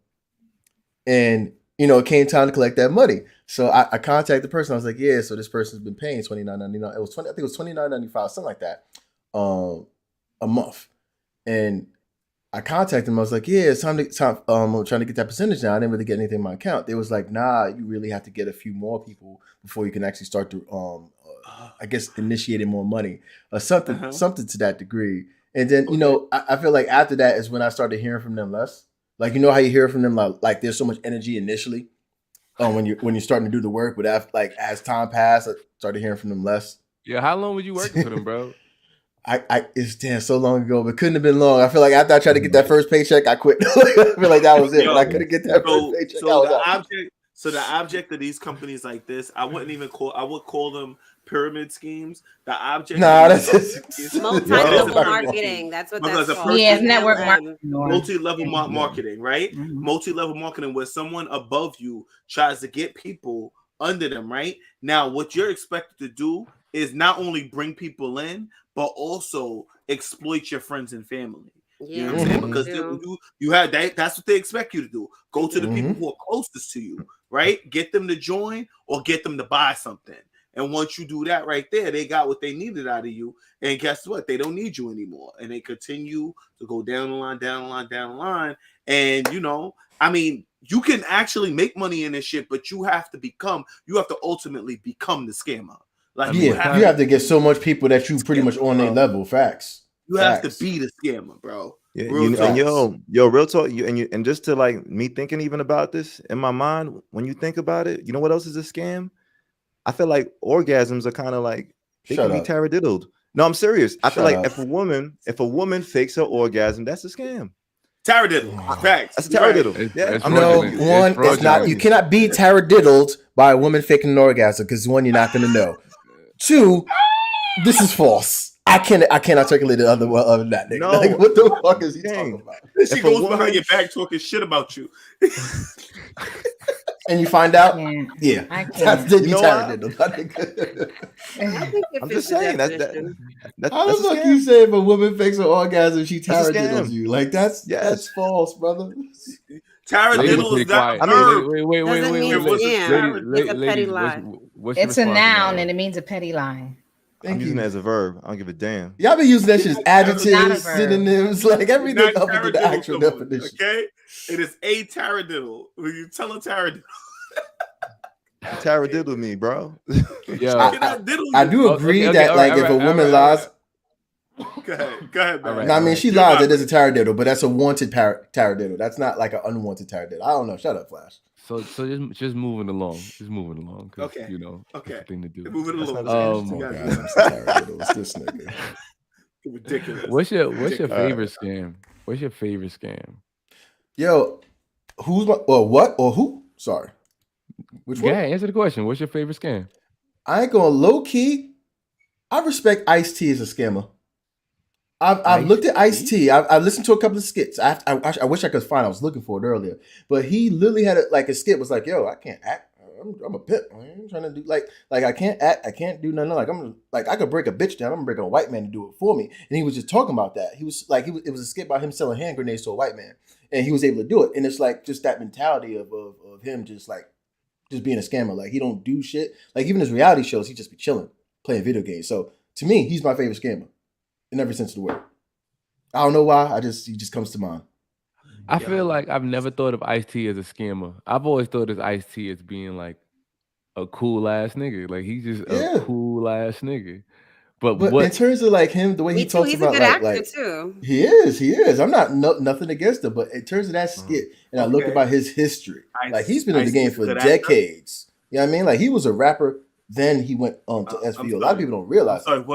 and it came time to collect that money. So I contacted the person. I was like, yeah, so this person's been paying $29.99. It was I think it was $29.95, something like that, a month. And I contacted them. I was like, yeah, it's time. I'm trying to get that percentage now. I didn't really get anything in my account. They was like, nah, you really have to get a few more people before you can actually start to, I guess, initiating more money or something to that degree. And then, I feel like after that is when I started hearing from them less. Like, how you hear from them, like there's so much energy initially. When you're starting to do the work, but as time passed, I started hearing from them less.
Yeah, how long were you working for them, bro?
It's so long ago, but couldn't have been long. I feel like after I tried to get that first paycheck, I quit. I feel like that was it. When I couldn't get that first paycheck,
the object of these companies like this, I would call them pyramid schemes. The object,
that's multi-level marketing. That's what that's called.
Yeah, network marketing.
Multi-level marketing, right? Mm-hmm. Multi-level marketing, where someone above you tries to get people under them, right? Now, what you're expected to do is not only bring people in, but also exploit your friends and family. You know what I'm saying? Because you have that's what they expect you to do. Go to the people who are closest to you, right? Get them to join or get them to buy something. And once you do that right there, they got what they needed out of you. And guess what? They don't need you anymore. And they continue to go down the line, down the line, down the line. And, you can actually make money in this shit, but you have to ultimately become the scammer. Like,
you have to get so much people that you pretty much on their level. Facts.
You have to be the scammer, bro.
Yeah, real talk. And just to like me thinking even about this in my mind, when you think about it, you know what else is a scam? I feel like orgasms are kind of like they can be taradiddled. No, I'm serious. I feel like if a woman fakes her orgasm, that's a scam.
Taradiddle. Facts.
That's a taradiddle. Yeah.
It's not. You cannot be taradiddled by a woman faking an orgasm because one, you're not going to know. Two, this is false. I can't articulate it other than that. Nigga.
No.
Like, what the fuck is he talking about?
She goes behind your back talking shit about you.
And you find out,
yeah,
that's the taradiddle.
I'm just saying that's
how the fuck you say if a woman fakes an orgasm, she taradiddles you? Like that's false, brother.
Taradiddle is not a verb.
Wait.
It's a petty lie.
It's a noun and it means a petty lie.
I'm using it as a verb. I don't give a damn.
Y'all been using that shit as adjectives, synonyms, like everything up into the actual definition.
Okay? It is a taradiddle. When you tell a taradiddle.
Taradiddle me, bro.
Yeah. I do agree that if a woman lies.
Go ahead, man.
No, I mean, she lies. It is a taradiddle, but that's a wanted taradiddle. That's not like an unwanted taradiddle. I don't know. Shut up, Flash.
So just moving along. Just moving along.
Okay.
It's the thing to do.
Moving along.
This nigga.
Ridiculous.
What's your favorite scam? What's your favorite scam?
Yo, who? Sorry. Which one?
Yeah, answer the question. What's your favorite scam?
I ain't gonna low key. I respect Ice-T as a scammer. I've looked at Ice-T. I've listened to a couple of skits. I wish I could find. I was looking for it earlier, but he literally had a skit was like, "Yo, I can't act. I'm a pimp. I'm trying to do like I can't act. I can't do nothing. I could break a bitch down. I'm gonna break a white man to do it for me." And he was just talking about that. He was like, it was a skit about him selling hand grenades to a white man, and he was able to do it. And it's like just that mentality of him just being a scammer. Like he don't do shit. Like even his reality shows, he just be chilling, playing video games. So to me, he's my favorite scammer. In every sense of the word. I don't know why. He just comes to mind.
I feel like I've never thought of Ice-T as a scammer. I've always thought of Ice-T as being like a cool ass nigga. Like he's just a cool ass nigga. But
in terms of like him, the way he talks about
he's a good actor too.
He is. I'm not nothing against him, but in terms of that skit, and I look about his history, like he's been in the game for decades. You know what I mean? Like he was a rapper, then he went to SVO. A lot of people don't realize.
Sorry,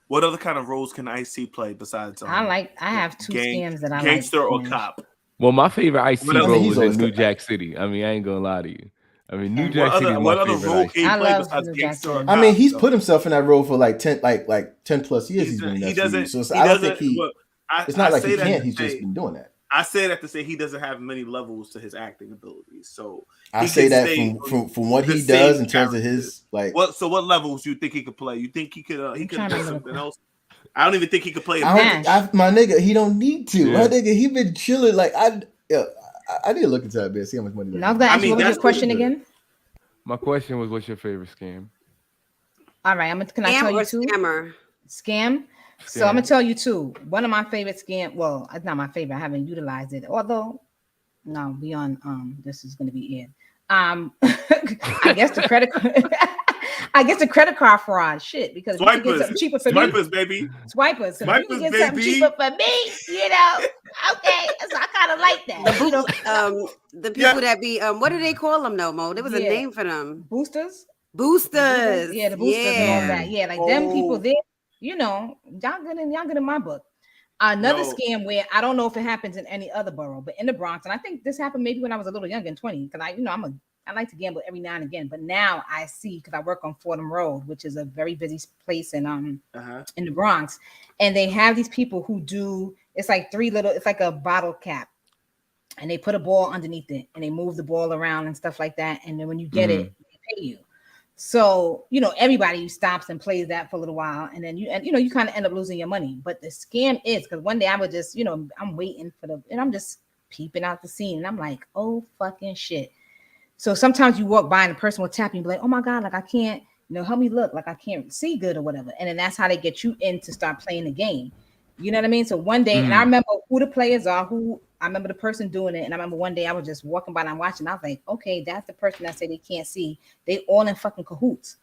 what other kind of roles can Ice-T play besides?
I have two scams that I like.
Gangster or cop?
Well, my favorite Ice-T role was in New Jack City. I mean, I ain't gonna lie to you. I mean, New Jack City. What other role can he play besides gangster or cop?
I mean, he's put himself in that role for like 10 plus years. He's been in that. So I don't think it's not like he can't. He's just been doing that.
I say that to say he doesn't have many levels to his acting abilities. So
I say that from what he does in terms of his like.
So what levels do you think he could play? You think he could do something else? I don't even think he could play.
My nigga, he don't need to. Yeah. My nigga, he been chilling. Like I need to look into that bit. See how much money.
Now, what was your question again?
My question was, what's your favorite scam?
All right, can I tell you two? Scam. So I'm gonna tell you two. One of my favorite scam. Well, it's not my favorite. I haven't utilized it. Although, no, beyond this is gonna be it. I guess the credit. I guess the credit card fraud shit because
swipers,
you can get something cheaper for
swipers,
me.
Baby.
Swipers. So you can get something cheaper for me, you know. Okay, so I kind of like that.
The people that be what do they call them though, Mo? There was a name for them.
Boosters.
Yeah,
the boosters and all that. Yeah, like them people there. You know, y'all good in my book. Another scam where I don't know if it happens in any other borough, but in the Bronx, and I think this happened maybe when I was a little younger, in 20, because I like to gamble every now and again, but now I see because I work on Fordham Road, which is a very busy place in the Bronx, and they have these people who do it's like it's like a bottle cap, and they put a ball underneath it, and they move the ball around and stuff like that, and then when you get it, they pay you. So everybody stops and plays that for a little while, and then you kind of end up losing your money. But the scam is because one day I would just I'm waiting and I'm just peeping out the scene, and I'm like, oh fucking shit. So sometimes you walk by and the person will tap you and be like, oh my God, like I can't, help me look, like I can't see good or whatever. And then that's how they get you in to start playing the game. You know what I mean? So one day, and I remember who the players are, I remember the person doing it. And I remember one day I was just walking by and I'm watching. I was like, okay, that's the person that say they can't see. They all in fucking cahoots.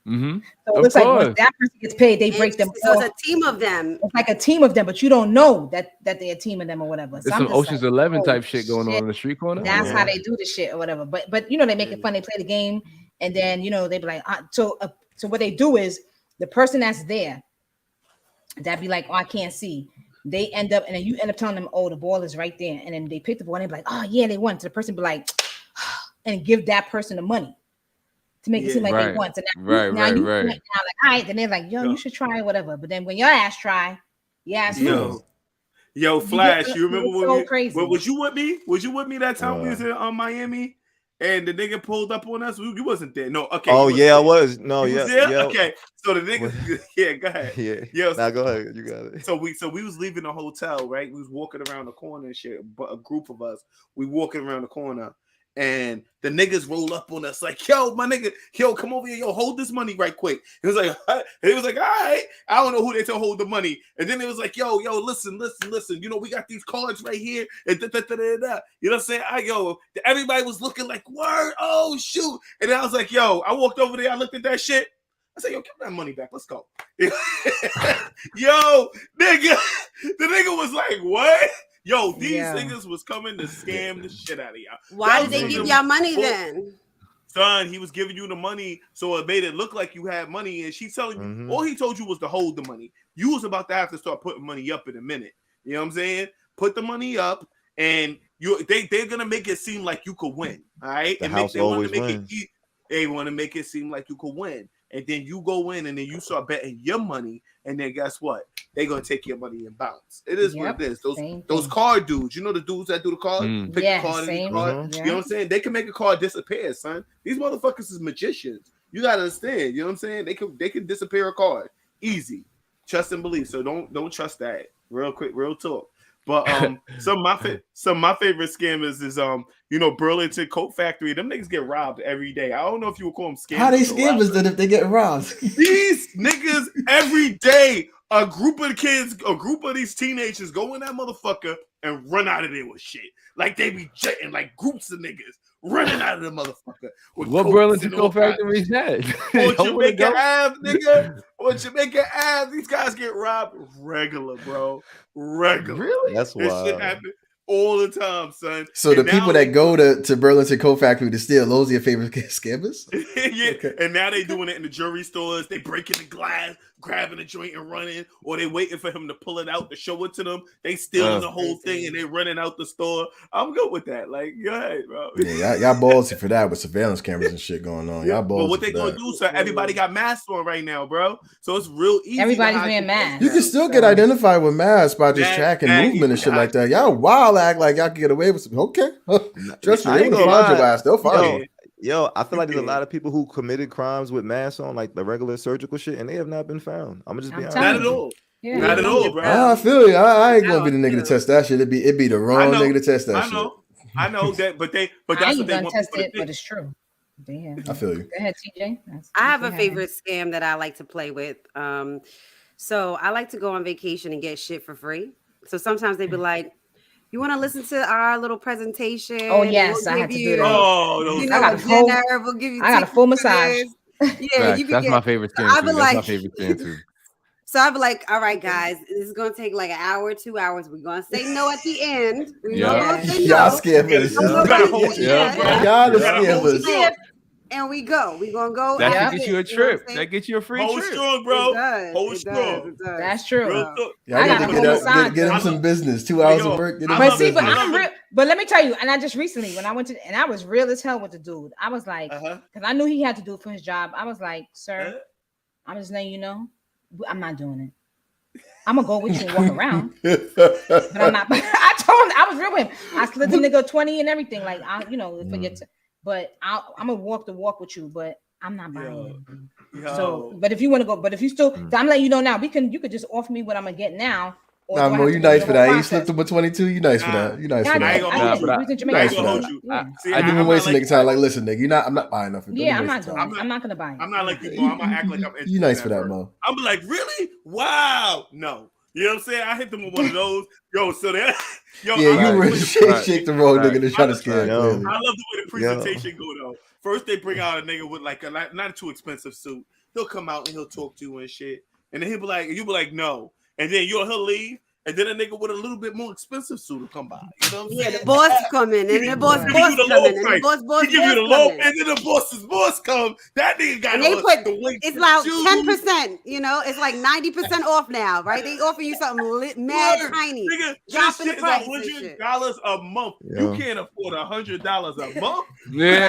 Mm-hmm. So it looks like once that person gets paid, they break them.
So it's a team of them.
It's like a team of them, but you don't know that they're a team of them or whatever.
It's some Ocean's 11 type shit going on in the street corner.
That's how they do the shit or whatever. But they make it fun. They play the game, and then they be like, so what they do is the person that's there, that be like, oh, I can't see. They end up, and then you end up telling them, oh, the ball is right there, and then they pick the ball and they be like, oh yeah, they won. So the person be like, and give that person the money to make it seem like they won. So now you like, all right, then they're like, yo, you should try whatever. But then when your ass try,
Yo, Flash, you remember when was you with me? Was you with me that time we was in Miami? And the nigga pulled up on us. You wasn't there. No, okay.
Oh yeah, I was. No, yeah.
Okay. So the nigga, go ahead.
Yeah. Now go ahead. You got it.
So we was leaving the hotel, right? We was walking around the corner and shit. But a group of us, we walking around the corner, and the niggas roll up on us like, yo, my nigga, come over here, yo, hold this money right quick. He was like, all right. I don't know who they tell hold the money. And then it was like, yo, listen. We got these cards right here. And You know what I'm saying? Everybody was looking like, word, oh shoot. And then I was like, yo, I walked over there, I looked at that shit. I said, yo, give that money back. Let's go. Yo, nigga. The nigga was like, what? Yo, these niggas was coming to scam the shit out of y'all.
Why did they give y'all money then?
Son, he was giving you the money so it made it look like you had money, and she's telling you all he told you was to hold the money. You was about to have to start putting money up in a minute. You know what I'm saying? Put the money up, and they're gonna make it seem like you could win. All right,
they always win.
They want to make it seem like you could win. And then you go in and then you start betting your money, and then guess what? They're gonna take your money and bounce. It is what it is. Those card dudes, the dudes that do the card, pick the card and the card. You know what I'm saying? They can make a card disappear, son. These motherfuckers is magicians. You gotta understand. You know what I'm saying? They can disappear a card easy. Trust and believe. So don't trust that. Real quick, real talk. But some of my favorite scammers is Burlington Coat Factory. Them niggas get robbed every day. I don't know if you would call them scammers.
How they scammers then if they get robbed?
These niggas every day, a group of these teenagers go in that motherfucker and run out of there with shit. Like they be jetting like groups of niggas running out of the motherfucker.
What Burlington Coat Factory is that?
On Jamaica Ave, nigga. On Jamaica Ave, these guys get robbed regular, bro. Regular.
Really?
That's wild.
This shit happen all the time, son.
So the people that go to Burlington Coat Factory to steal, those are your favorite scammers?
Yeah. Okay. And now they doing it in the jewelry stores. They breaking the glass, grabbing the joint and running, or they waiting for him to pull it out to show it to them. They stealing the whole thing and they running out the store. I'm good with that. Like, go ahead, bro.
Yeah, y'all ballsy for that with surveillance cameras and shit going on. Y'all ballsy.
But what they gonna do, sir? Everybody got masks on right now, bro. So it's real easy.
Everybody's wearing masks.
You can still get identified with masks by just tracking movement and shit like that. Y'all wild act like y'all can get away with some. Okay, trust me, they gonna find your ass. They'll find you.
Yo, I feel like there's a lot of people who committed crimes with masks on, like the regular surgical shit, and they have not been found. I'm just being honest.
Not at all. Yeah. Not at all, bro.
I feel you. I ain't gonna be the nigga to test that shit. It'd be the wrong nigga to test that shit.
I know that, but that's what they want.
Test it, but it's true. Damn.
I feel you.
Go ahead, TJ.
I have a favorite scam that I like to play with. So I like to go on vacation and get shit for free. So sometimes they be like, "You want to listen to our little presentation?
Oh yes,
we'll
I had to
you,
do that.
Oh,
you
I
know,
got a full,
dinner. We'll give you.
I got a full massage.
Yeah, you can
That's
get.
my favorite scam
I've
too.
been
That's
like,
my favorite scam too.
So I'd be like, all right, guys, this is gonna take like an hour, 2 hours. We're gonna say no at the end. We know
Yeah.
we're gonna say
Y'all
no.
scammers.
You gotta hold
Yeah.
strong, bro.
Y'all the
You gotta hold
scammers.
strong.
And we go. We're gonna go.
That
Yeah.
should get you a
know what
trip.
I'm saying?
That gets you a free
Hold
trip.
strong, bro.
It does.
Hold
It
strong.
does. It does.
That's true.
Real talk.
Y'all
I
need
got
to
a
get,
whole
up,
massage,
get him
bro.
some business. 2 hours
Yo,
of work. Get him
I
But
some
love-
see, but
I
business.
love
I'm real. But let me tell you, and I just recently when I went to, and I was real as hell with the dude. I was like, because I knew he had to do it for his job. I was like, sir, I'm just letting you know, I'm not doing it. I'm gonna go with you and walk around, but I'm not. I told him I was real with him. I slid the nigga 20 and everything, like but I'm gonna walk the walk with you, but I'm not buying it. So, but if you want to go, but if you still, I'm letting you know now. You could just offer me what I'm gonna get now.
Nah, Mo, you nice for that. You slipped him a 22. You nice for that. You nice for that.
I ain't gonna hold you.
I ain't
Nice for
gonna
that.
hold you.
Yeah.
See,
I didn't waste nigga time. Like, listen, nigga, I'm not buying nothing.
Yeah, I'm not doing it. I'm not gonna buy it.
I'm not like you, Mo. I'm gonna act like I'm interested.
You nice
in
for that,
bro.
Mo.
I'm be like, really? Wow. No. You know what I'm saying? I hit them with one of those. Yo, so that
Yeah, you really shake the wrong nigga to try to scare him.
I love the way the presentation go though. First they bring out a nigga with like a not too expensive suit. He'll come out and he'll talk to you and shit. And then he'll be like, you'll be like, no. And then he'll leave. And then a nigga with a little bit more expensive suit will come by. You know what I'm saying?
The boss come in, and the boss
give you the low
come in, and
price.
the boss
He give you the low, and then the boss come. That nigga got
and they put
the weight.
it's like 10%. You know, it's like 90% off now, right? They offer you something mad tiny.
Nigga,
dropping the price.
$100 a month. Yeah. You can't afford $100 a month.
Yeah,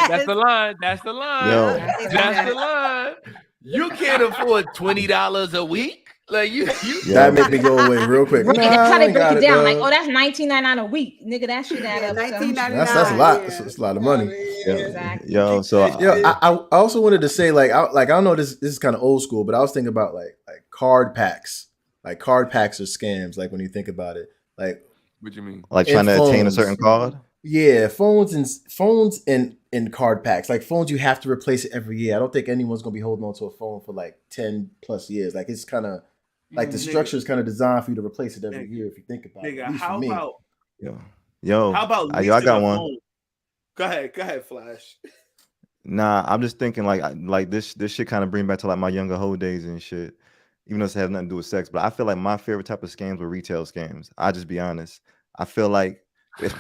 that's the line. That's the line.
Yo.
That's the line. You can't afford $20 a week. Like you
that make me go away real quick.
Right, that's how they break it down. Like, oh, that's $19.99 a week, nigga. That shit add up.
$19.99.
That's a lot.
Yeah.
That's a lot of money.
Yeah.
Exactly.
Yo, so
I also wanted to say I don't know this is kind of old school, but I was thinking about like card packs. Like card packs are scams. Like when you think about it, like
what you mean?
Like trying to attain a certain card.
Yeah, phones and card packs. Like phones, you have to replace it every year. I don't think anyone's gonna be holding on to a phone for like 10 plus years. Like it's kind of like the structure is kind of designed for you to replace it every year. If you think about it.
How about
yo?
How about
I got one.
Phone? Go ahead, Flash.
Nah, I'm just thinking like this shit kind of bring back to like my younger hoe days and shit. Even though it has nothing to do with sex, but I feel like my favorite type of scams were retail scams. I'll just be honest. I feel like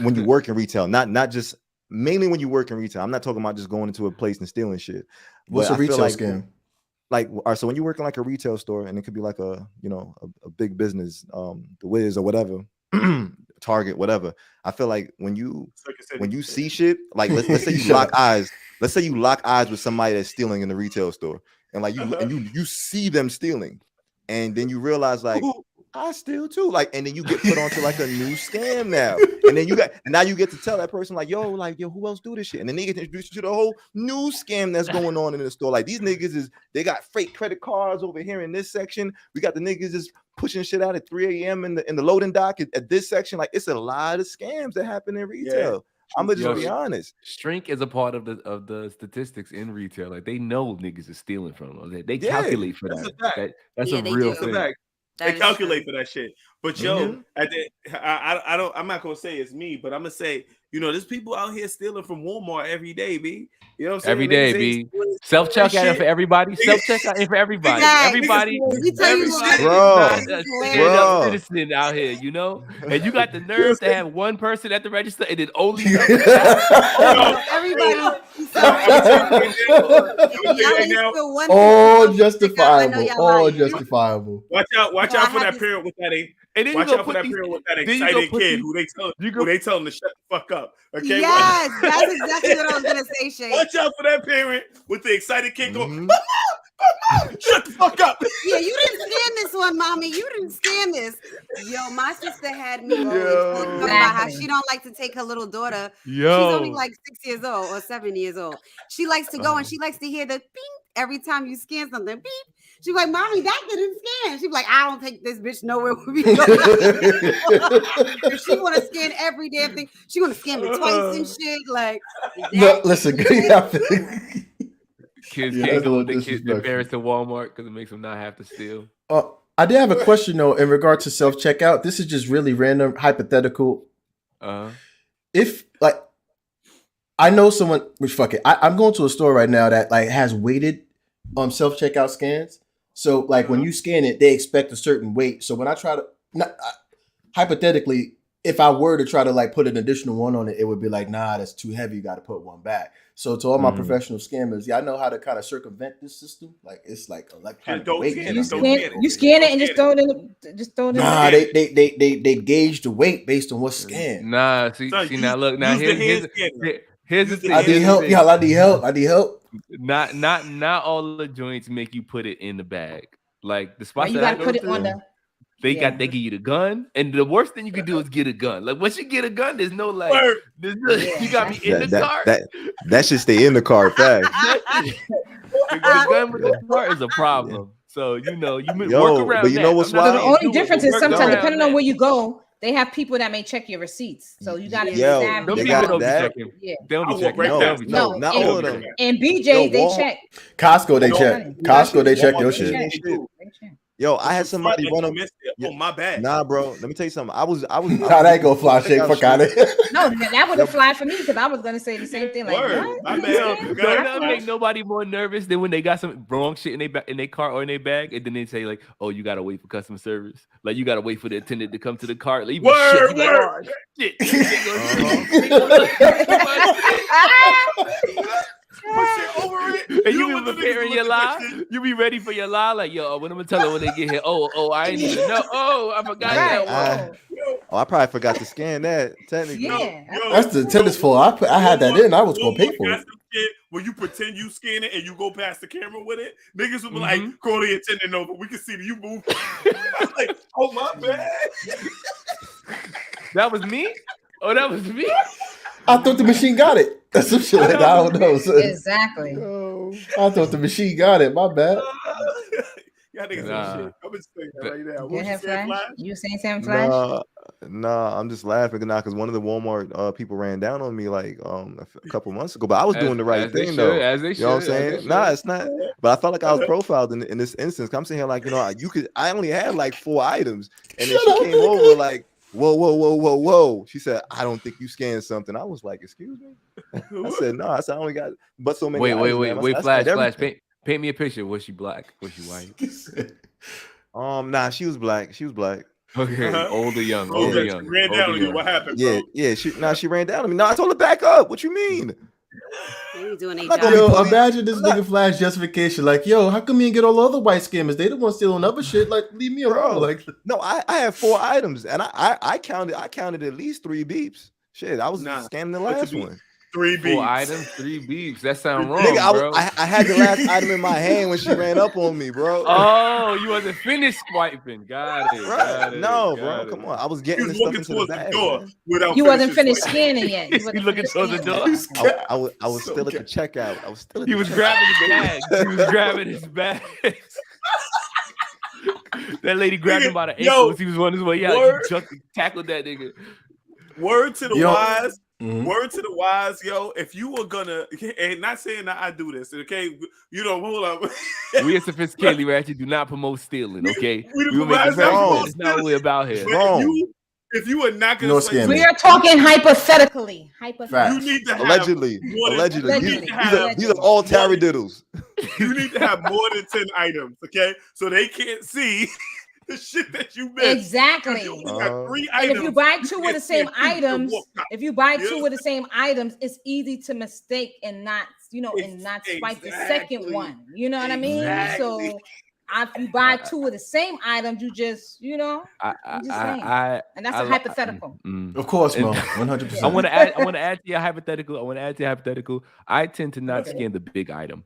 when you work in retail, not just mainly when you work in retail. I'm not talking about just going into a place and stealing shit.
What's a retail scam?
Like, all right, so when you work in like a retail store, and it could be like a big business, the Wiz or whatever, Target, whatever. I feel like when you see shit, like let's say you lock eyes. Let's say you lock eyes with somebody that's stealing in the retail store, and like you see them stealing, and then you realize like I steal too, like, and then you get put onto like a new scam now, and then now you get to tell that person like, yo, who else do this shit, and then they get introduced you to the whole new scam that's going on in the store. Like these niggas they got fake credit cards over here in this section. We got the niggas just pushing shit out at 3 a.m. in the loading dock at this section. Like it's a lot of scams that happen in retail. Yeah. I'm gonna just be honest.
Shrink is a part of the statistics in retail. Like they know niggas is stealing from them. They calculate for that. That's a real thing.
They calculate for that shit. But yo, I'm not gonna say it's me, but I'm gonna say, there's people out here stealing from Walmart every day, B. You know what I'm saying?
Every day, B. Self-checkout for everybody. Self-checkout for everybody. Everybody.
Bro.
Citizen out here, and you got the nerve to have one person at the register and then only
everybody.
All justifiable. All justifiable.
Watch out for that parent with that. Watch out for that parent with that excited kid who they tell them to shut the fuck up. Okay.
Yes, that's exactly what I was gonna say, Shay.
Watch out for that parent with the excited kid going, shut the fuck up.
Yeah, you didn't scan this one, mommy. You didn't scan this. Yo, my sister had me talking about how she don't like to take her little daughter. She's only like 6 years old or 7 years old. She likes to go and she likes to hear the beep every time you scan something. Beep. She's like, mommy, that didn't scan. She's like, I don't take this bitch nowhere with me. If she want to scan every damn thing, she want to scan me twice and shit. Like,
no, listen,
kids can't go with their parents to Walmart because it makes them not have to steal.
I did have a question though in regard to self checkout. This is just really random, hypothetical. If like, I know someone, which fuck it, I'm going to a store right now that like has weighted self checkout scans. So like when you scan it, they expect a certain weight. So when I try to, hypothetically, if I were to try to like put an additional one on it, it would be like, nah, that's too heavy. You got to put one back. So to all my professional scammers, I know how to kind of circumvent this system. Like it's like electronic weight.
You scan it and just throw it in.
Nah, they gauge the weight based on what's scanned.
Nah, see now look now here's the thing.
I need help, y'all. I need help.
Not all the joints make you put it in the bag. Like the spots
you
that
gotta put it on the.
They give you the gun, and the worst thing you can do is get a gun. Like once you get a gun, there's no like, you gotta be in the car.
That should stay in the car fast.
The gun with the car is a problem. So you work around.
But you know what's wild?
The only difference is sometimes depending on where you go, they have people that may check your receipts. So you gotta
them people don't be checking. Yeah. They don't be checking.
No, not all of them.
And BJ, they check.
Costco, they check. Costco, they check your shit.
Yo, I had somebody run up.
Oh, my bad.
Nah, bro. Let me tell you something. I was
nah, that ain't gonna fly. Shake fuck out of here.
No, that wouldn't fly for me because I was gonna say the same thing. Like, what?
My bad.
Don't make nobody more nervous than when they got some wrong shit in their car or in their bag, and then they say like, "Oh, you gotta wait for customer service. Like, you gotta wait for the attendant to come to the car." Like, shit.
Over it.
And you be preparing your lie. You be ready for your lie. Like, yo, when I'm gonna tell her when they get here. Oh, I ain't even know. Oh, I forgot that.
I probably forgot to scan that. Technically,
that's the tennis fault. I had that in. I was gonna pay for it.
When you pretend you scan it and you go past the camera with it, niggas will be like, call the attendant over. We can see that you move. I'm like, oh my bad.
That was me. Oh, that was me.
I thought the machine got it. That's some shit like that. I don't know. So,
exactly.
I thought the machine got it. My bad.
Y'all niggas some shit. I'm just saying that right now. What you saying, Flash?
You saying something, Flash?
Nah, I'm just laughing now because one of the Walmart people ran down on me like a couple months ago. But I was doing the right thing though.
As they
you know what I'm saying? Nah, it's not. But I felt like I was profiled in this instance. I'm saying here like, I only had like 4 items, and then she came over like, whoa. She said, I don't think you scanned something. I was like, excuse me? I said, no. I said, I only got but so many items,
wait, Flash. Paint me a picture. Was she black? Was she white?
Nah, she was black.
Okay, old or young?
Ran down on you. What happened, bro?
Yeah. She ran down on me. No, I told her back up. What you mean?
Yo, imagine this nigga Flash justification. Like, yo, how come you didn't get all the other white scammers? They the ones stealing other shit. Like, leave me alone. Like,
no, I have 4 items, and I counted at least 3 beeps. Shit, I was scanning the last one.
3 beeps.
4 items, 3 beeps. That sound wrong,
nigga,
bro.
I had the last item in my hand when she ran up on me, bro.
Oh, you wasn't finished swiping. Got it.
Bro. Come on. I was getting this stuff into the bag.
You wasn't finished scanning yet.
You looking towards the door.
I was still at the checkout.
He was grabbing his bag. He was grabbing his bag. That lady grabbed him by the ankles. He was on his way out. He tackled that nigga.
Word to the wise. Word to the wise, yo. If you were gonna, and not saying that I do this, okay? Hold up.
We are sophisticated. We actually do not promote stealing, okay?
We
will make it wrong. It's not what we're about here.
If you are not gonna,
we are talking hypothetically.
You need to have
allegedly. These are all taradiddles.
You need to have more than 10 items, okay? So they can't see the shit that you missed.
Exactly.
You got 3
and
items.
if you buy 2 of the same items, it's easy to mistake and not, swipe the second one. You know what I mean? So if you buy 2 of the same items, you just, and that's a hypothetical.
Of course, Mo. 100%.
I want to add to your hypothetical. I tend to not scan the big item.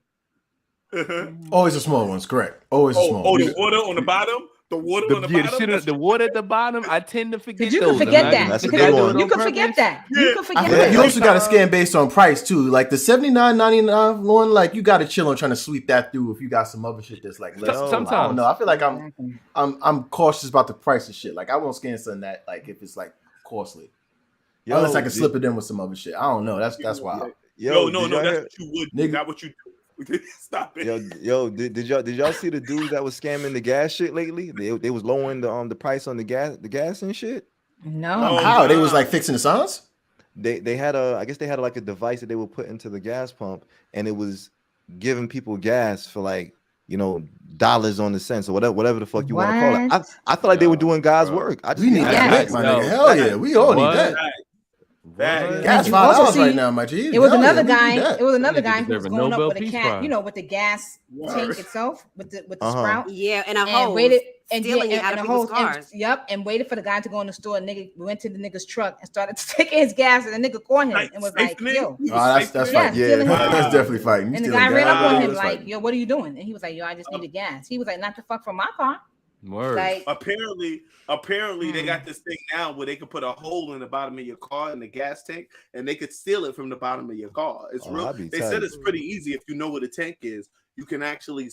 Always the small ones, correct. Always the small ones.
The order on the bottom? The water on the bottom.
The water at the bottom. I tend to forget.
You can forget that.
That's a good one.
You can forget that. You can forget
I feel like
that.
you also got to scan based on price too. Like the $79.99 one, like you got to chill on trying to sweep that through if you got some other shit that's like
sometimes.
I don't know. I feel like I'm cautious about the price of shit. Like I won't scan something that like if it's like costly. Unless I can slip it in with some other shit. I don't know. That's wild.
No, that's what you would do. Not what you do. Stop it.
Did y'all see the dudes that was scamming the gas shit lately? They was lowering the price on the gas and shit.
No.
How? They was like fixing the signs?
They had I guess they had like a device that they would put into the gas pump, and it was giving people gas for like, you know, dollars on the cents or whatever the fuck you want to call it. I feel like they were doing God's work.
We need that, my nigga. Hell yeah, we all need that. Gas $5 right now, my G.
It was another guy. It was another guy who was going up with a cat, you know, with the gas tank itself, with the sprout.
Yeah, and a hose.
Waited
and out of people's cars.
And waited for the guy to go in the store. Nigga went to the nigga's truck and started taking his gas, and the nigga caught him and was like, "Yo,
that's fighting. Yeah, that's definitely fighting.
And the guy ran up on him like, "Yo, what are you doing?" And he was like, "Yo, I just needed gas." He was like, "Not the fuck from my car."
Word.
Like,
apparently they got this thing now where they could put a hole in the bottom of your car in the gas tank and they could steal it from the bottom of your car. It's real. They said it's pretty easy if you know where the tank is. You can actually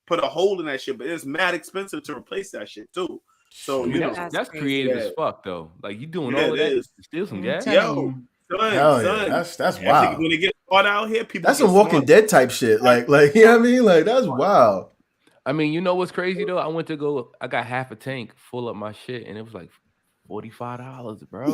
put a hole in that shit, but it's mad expensive to replace that shit too. So you know
that's creative as fuck though. Like you doing all of that to steal some gas.
Yo, son,
that's wild.
When they get caught out here, people.
That's some Walking Dead type shit. Like you know what I mean? Like that's wild.
I mean, you know what's crazy though? I got half a tank full up my shit, and it was like $45, bro.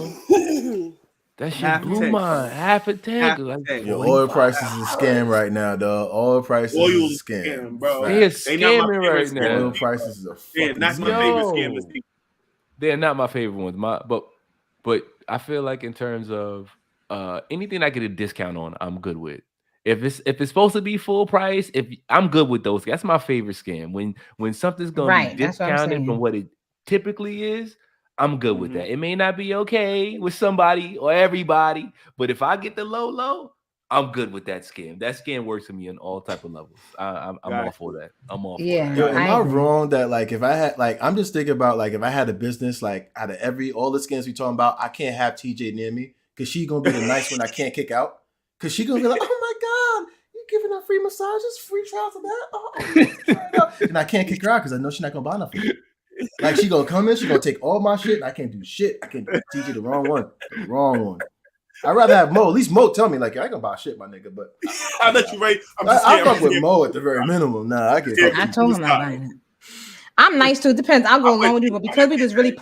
That shit blew mine. Half a tank.
Your oil prices is a scam right now, dog. Oil prices is a scam,
bro. They're scamming right now.
Oil prices are fucking
not my favorite scammers.
They're not my favorite ones. But I feel like in terms of anything I get a discount on, I'm good with. If it's supposed to be full price, if I'm good with those, that's my favorite scam. When something's gonna be discounted from what it typically is, I'm good with that. It may not be okay with somebody or everybody, but if I get the low, I'm good with that scam. That scam works for me on all type of levels. I'm all for that. I'm all for that.
Yo, am I wrong that like if I had I'm just thinking about like if I had a business like out of all the scams we talking about, I can't have TJ near me because she's gonna be the nice one I can't kick out. Cause she gonna be like, oh my God, you giving her free massages, free trials of that? Oh, and I can't kick her out because I know she's not gonna buy nothing. Like she gonna come in, she gonna take all my shit, and I can't do shit. I can't teach you the wrong one. I'd rather have Mo. At least Mo tell me like I ain't gonna buy shit, my nigga. But
I'll let you right.
I fuck with Mo at the very minimum. Nah, I can't.
I told him not buying it. I'm nice too. It depends. I'll go along with you, but because we was really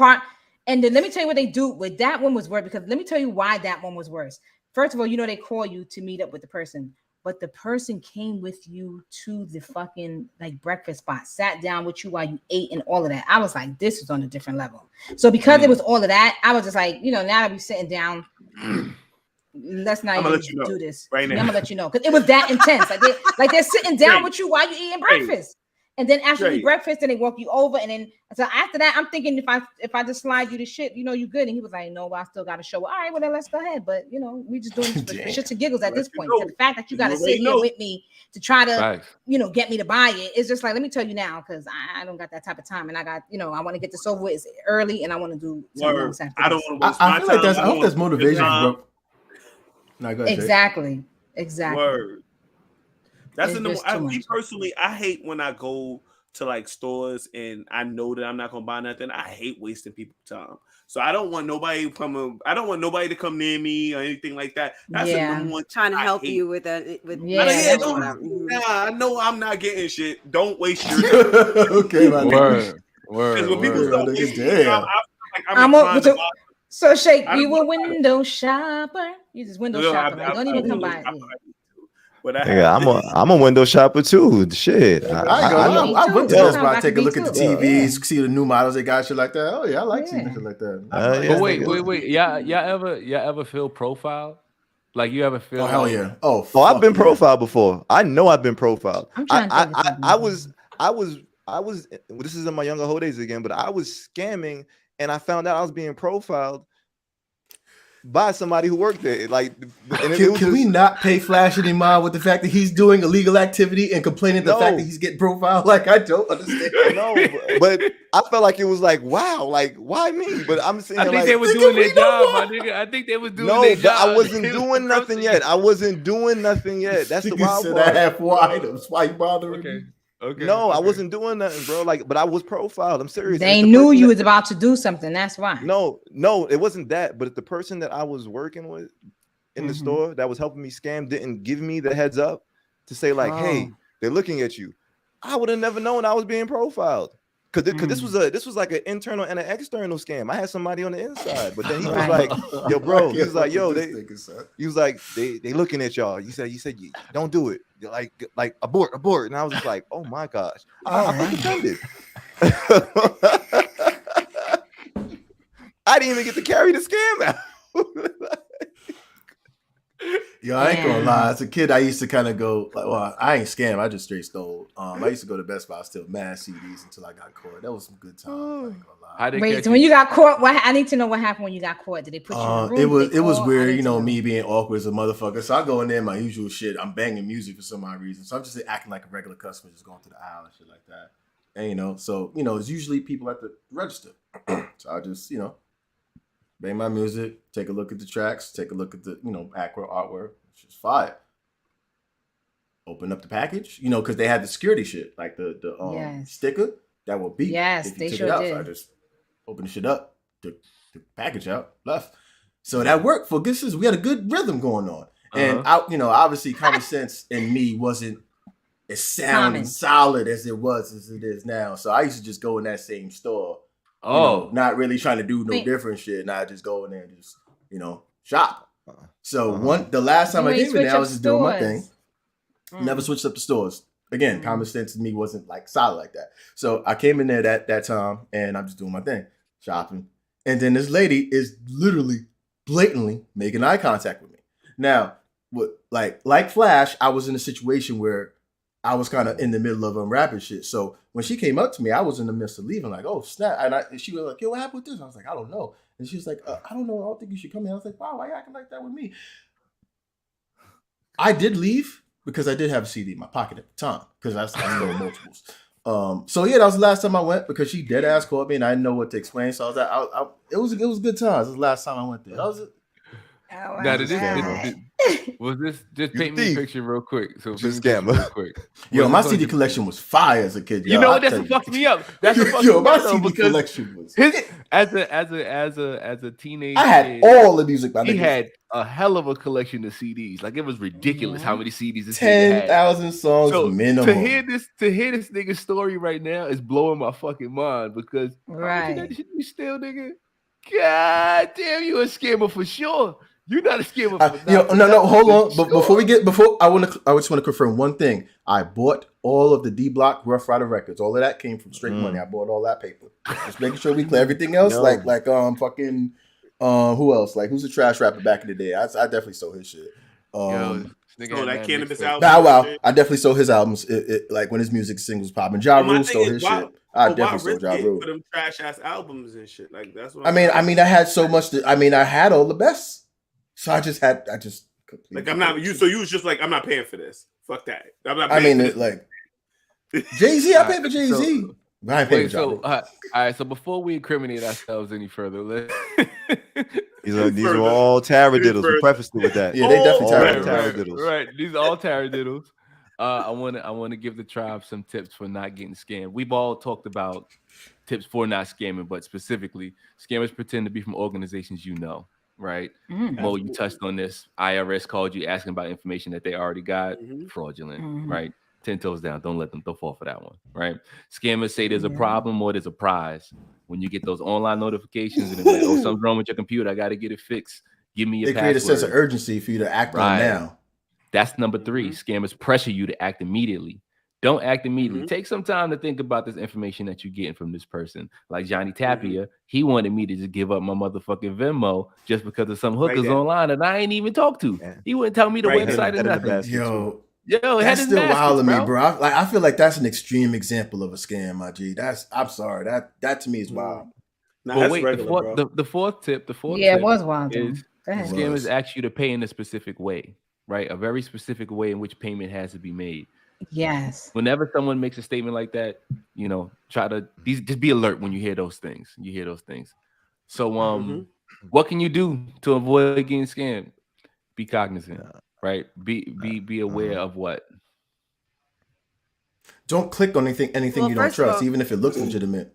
and then let me tell you what they do with that one was worse. Because let me tell you why that one was worse. First of all, you know they call you to meet up with the person, but the person came with you to the fucking like breakfast spot, sat down with you while you ate and all of that. I was like, this is on a different level. So because it was all of that, I was just like, you know, now that we're sitting down, let's not even do this. Right now. I'm gonna let you know because it was that intense. Like they're sitting down with you while you eating breakfast. And then after you eat breakfast, then they walk you over, and then so after that, I'm thinking if I just slide you the shit, you know, you good. And he was like, no, but I still got to show. All right, well then let's go ahead. But you know, we just doing this for shits and giggles at this point. So the fact that you got to sit here with me to try to, you know, get me to buy it, it's just like let me tell you now because I don't got that type of time, and I got I want to get this over with early, and I want to do something else after
I don't want to waste my time.
I hope that's motivation, bro. No, go ahead.
Exactly.
Word. That's me personally. I hate when I go to like stores and I know that I'm not gonna buy nothing. I hate wasting people's time. So I don't want nobody to come near me or anything like that. That's the number one
trying to help you with
I know I'm not getting shit. Don't waste your time.
Okay, my
word.
Because when people start wasting time,
so Shake, you a window shopper. You just window shopper. Don't even come by.
I'm a window shopper too. Shit,
I went to this spot, take a look at the TVs, see the new models they got, shit like that. Oh yeah, I like seeing shit like that.
But wait, y'all ever feel profiled? Like you ever feel?
Oh hell yeah! Oh,
I've been profiled before. I know I've been profiled. I was. This is in my younger days again, but I was scamming, and I found out I was being profiled by somebody who worked there. Like, and
can we not pay Flash any mind with the fact that he's doing illegal activity and complaining the fact that he's getting profiled? Like, I don't understand.
No, but I felt like it was like, wow, like why me? But I'm saying,
I think they were doing their job, my nigga. I think they was doing their job.
I wasn't doing nothing yet. That's the wild part.
I have 4 items. Why you bothering me?
Okay. No, I wasn't doing nothing, bro. Like, but I was profiled. I'm serious.
They knew you was about to do something. That's why.
No, it wasn't that. But if the person that I was working with in the store that was helping me scam didn't give me the heads up to say like, hey, they're looking at you, I would have never known I was being profiled. Because this was like an internal and an external scam. I had somebody on the inside, but then he was like, "Yo, bro," he was like, "Yo, they looking at y'all." You said, "You don't do it." You're like abort, and I was just like, "Oh my gosh, I felt offended." I didn't even get to carry the scam out.
Yo, I ain't gonna lie. As a kid, I used to kind of go like, well, I ain't scam. I just straight stole. I used to go to Best Buy, steal mad CDs until I got caught. That was some good times. I ain't gonna lie.
Wait, so when you got caught, I need to know what happened when you got caught. Did they put you in the room?
It was weird, me being awkward as a motherfucker. So I go in there, my usual shit. I'm banging music for some odd reason. So I'm just acting like a regular customer, just going through the aisle and shit like that. And so it's usually people at the register. So I just bang my music, take a look at the tracks, take a look at the, accurate artwork. It's just fire. Open up the package, because they had the security shit, like the sticker that will beep.
Yes, they sure did.
So I just opened the shit up, took the package out, left. So that worked for good. We had a good rhythm going on. And obviously common sense in me wasn't as sound and solid as it is now. So I used to just go in that same store. Not really trying to do no different shit. And I just go in there and just, shop. So the last time I came in there, I was just doing my thing. Never switched up the stores. Again, common sense to me wasn't like solid like that. So I came in there that time and I'm just doing my thing, shopping. And then this lady is literally blatantly making eye contact with me. Now, like Flash, I was in a situation where I was kind of in the middle of unwrapping shit. So when she came up to me, I was in the midst of leaving, like, oh, snap. And she was like, yo, what happened with this? I was like, I don't know. And she was like, I don't know. I don't think you should come in. I was like, wow, why are you acting like that with me? I did leave because I did have a CD in my pocket at the time because I stole multiples. So yeah, that was the last time I went because she dead ass called me and I didn't know what to explain. So I was like, it was good times. It was the last time I went there. That was it.
Was this just paint me a picture real quick? So
just scammer.
Real quick.
Yo, my CD collection was fire as a kid.
You know what? That's what fucked me up. That's what fucked me up.
My CD collection was
as a teenager.
I had all the music by
he had a hell of a collection of CDs. Like it was ridiculous how many CDs this
10,000 songs minimum.
To hear this nigga's story right now is blowing my fucking mind because you still nigga. God damn, you a scammer for sure. You're not a scammer.
No, hold on. But before I just want to confirm one thing. I bought all of the D Block Rough Rider records. All of that came from straight money. I bought all that paper. Just making sure we clear everything else. Who else? Like who's a trash rapper back in the day? I definitely stole his shit.
That Cannabis album.
Bow Wow. I definitely stole his albums. Like when his music singles popping. Ja Rule stole his shit. I definitely stole Ja Rule.
For them trash ass albums and shit. Like that's what
I mean, I had so much. I had all the best. So I just
like I'm not you. So you was just like I'm not paying for this. Fuck that. I'm not.
Jay-Z. I paid for Jay-Z. I ain't paying for
all right. So before we incriminate ourselves any further,
these are all taradiddles. We prefaced it with that.
Yeah, they definitely
taradiddles. Right. These are all taradiddles. I want to give the tribe some tips for not getting scammed. We've all talked about tips for not scamming, but specifically, scammers pretend to be from organizations right? Mo, you touched on this. IRS called you asking about information that they already got. Fraudulent, right? 10 toes down. Don't fall for that one, right? Scammers say there's a problem or there's a prize. When you get those online notifications and they're like, something's wrong with your computer, I got to get it fixed. Give me your password.
They create a sense of urgency for you to act on now.
That's number 3. Scammers pressure you to act immediately. Don't act immediately. Take some time to think about this information that you're getting from this person. Like Johnny Tapia, he wanted me to just give up my motherfucking Venmo just because of some hookers online that I ain't even talked to. He wouldn't tell me the website or nothing.
Yo, that's still wild to me, bro. I feel like that's an extreme example of a scam, my G. I'm sorry. That to me is wild.
But wait, the fourth tip.
It was wild. Go ahead.
Scammers ask you to pay in a specific way, right? A very specific way in which payment has to be made.
Yes.
Whenever someone makes a statement like that, try to just be alert when you hear those things. So, what can you do to avoid getting scammed? Be cognizant, right? Be aware of what.
Don't click on anything you don't trust, even if it looks legitimate.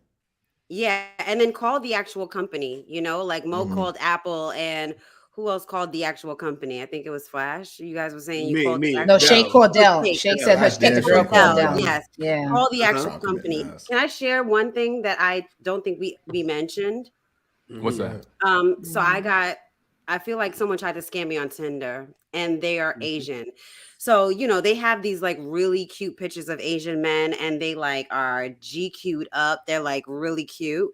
Yeah, and then call the actual company. Like Mo called Apple, and who else called the actual company? I think it was Flash. You guys were saying you called.
No, Shay Cordell. Shay said the girl called Dell.
Yes,
yeah.
Call the actual company. Can I share one thing that I don't think we mentioned?
What's that?
So I feel like someone tried to scam me on Tinder, and they are Asian. So, they have these like really cute pictures of Asian men, and they like are GQ'd up. They're like really cute.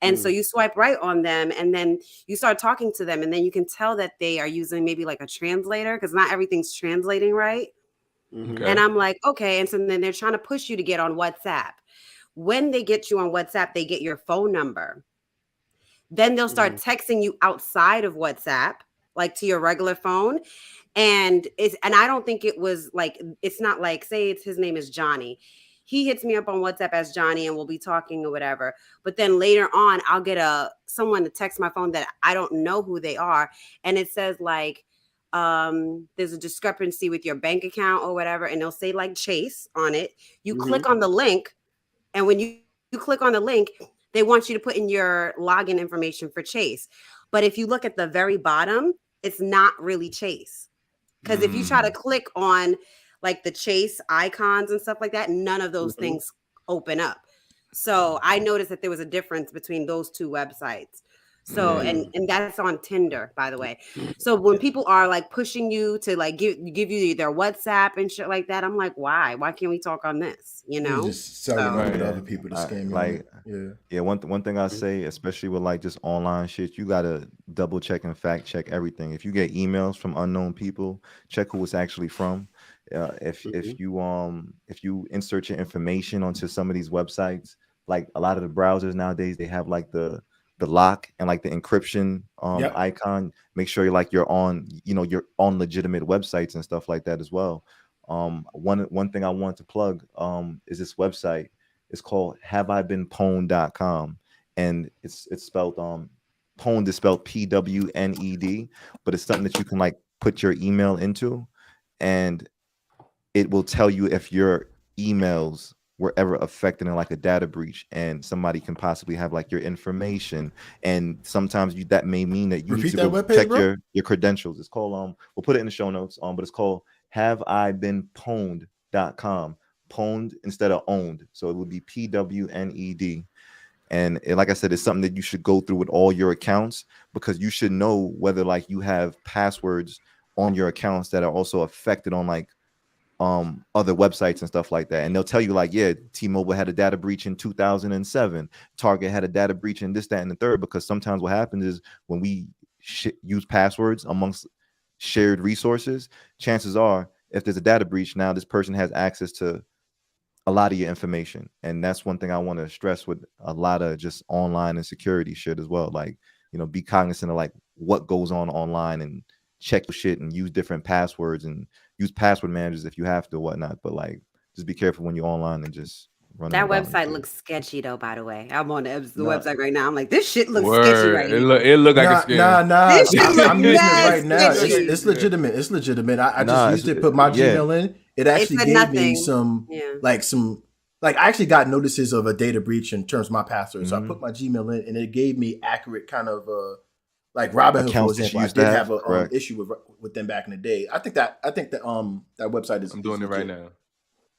And so you swipe right on them, and then you start talking to them, and then you can tell that they are using maybe like a translator, because not everything's translating right.
Okay.
And I'm like, okay. And so then they're trying to push you to get on WhatsApp. When they get you on WhatsApp, they get your phone number. Then they'll start texting you outside of WhatsApp, like to your regular phone. And I don't think it was like, it's not like, say his name is Johnny. He hits me up on WhatsApp as Johnny, and we'll be talking or whatever. But then later on, I'll get someone to text my phone that I don't know who they are. And it says like, there's a discrepancy with your bank account or whatever. And they'll say like Chase on it. You click on the link. And when you click on the link, they want you to put in your login information for Chase. But if you look at the very bottom, it's not really Chase. Because if you try to click on like the Chase icons and stuff like that, none of those things open up. So I noticed that there was a difference between those two websites. So, and that's on Tinder, by the way. So when people are like pushing you to like give you their WhatsApp and shit like that, I'm like, why? Why can't we talk on this?
Just selling to other people to scam you.
One thing I say, especially with like just online shit, you gotta double check and fact check everything. If you get emails from unknown people, check who it's actually from. If you insert your information onto some of these websites, like a lot of the browsers nowadays, they have like the lock and like the encryption icon. Make sure you're on legitimate websites and stuff like that as well. One thing I want to plug is this website. It's called haveibeenpwned.com, and it's spelled pwned is spelled PWNED, but it's something that you can like put your email into, and it will tell you if your emails were ever affected in like a data breach, and somebody can possibly have like your information. And sometimes that may mean that you need to go check your credentials. It's called we'll put it in the show notes, but it's called haveibeenpwned.com. Pwned instead of owned, so it would be PWNED. And like I said, it's something that you should go through with all your accounts, because you should know whether like you have passwords on your accounts that are also affected on like other websites and stuff like that. And they'll tell you like, yeah, T-Mobile had a data breach in 2007, Target had a data breach in this, that, and the third. Because sometimes what happens is when we use passwords amongst shared resources, chances are if there's a data breach, now this person has access to a lot of your information. And that's one thing I want to stress with a lot of just online and security shit as well. Like, be cognizant of like what goes on online, and check your shit and use different passwords and use password managers if you have to, whatnot. But like, just be careful when you're online and just run.
That website looks sketchy though, by the way. I'm on the website right now. I'm like, this shit looks sketchy right now.
It look like a scam.
This shit
I'm using it right now. It's legitimate. It's legitimate. I just used it, put my Gmail in. It actually gave me some I actually got notices of a data breach in terms of my password. So I put my Gmail in, and it gave me accurate kind of like Robinhood, for example. I did have an issue with them back in the day. I think that website is.
I'm doing it right now.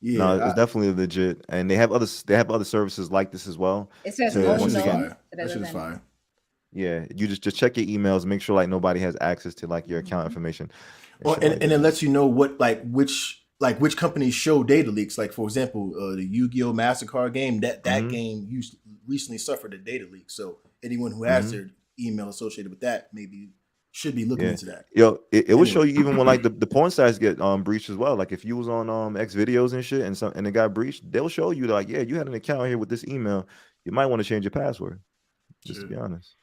Yeah, no, it's definitely legit, and they have other services like this as well.
It says
that shit is fine.
Yeah, you just check your emails, make sure like nobody has access to like your account information.
And it lets you know what which companies show data leaks. Like for example, the Yu-Gi-Oh! MasterCard game that game recently suffered a data leak. So anyone who has their email associated with that maybe should be looking into that.
Yo, it will show you even when like the porn sites get breached as well. Like if you was on X videos and shit and it got breached, they'll show you like, yeah, you had an account here with this email. You might want to change your password. Just to be honest.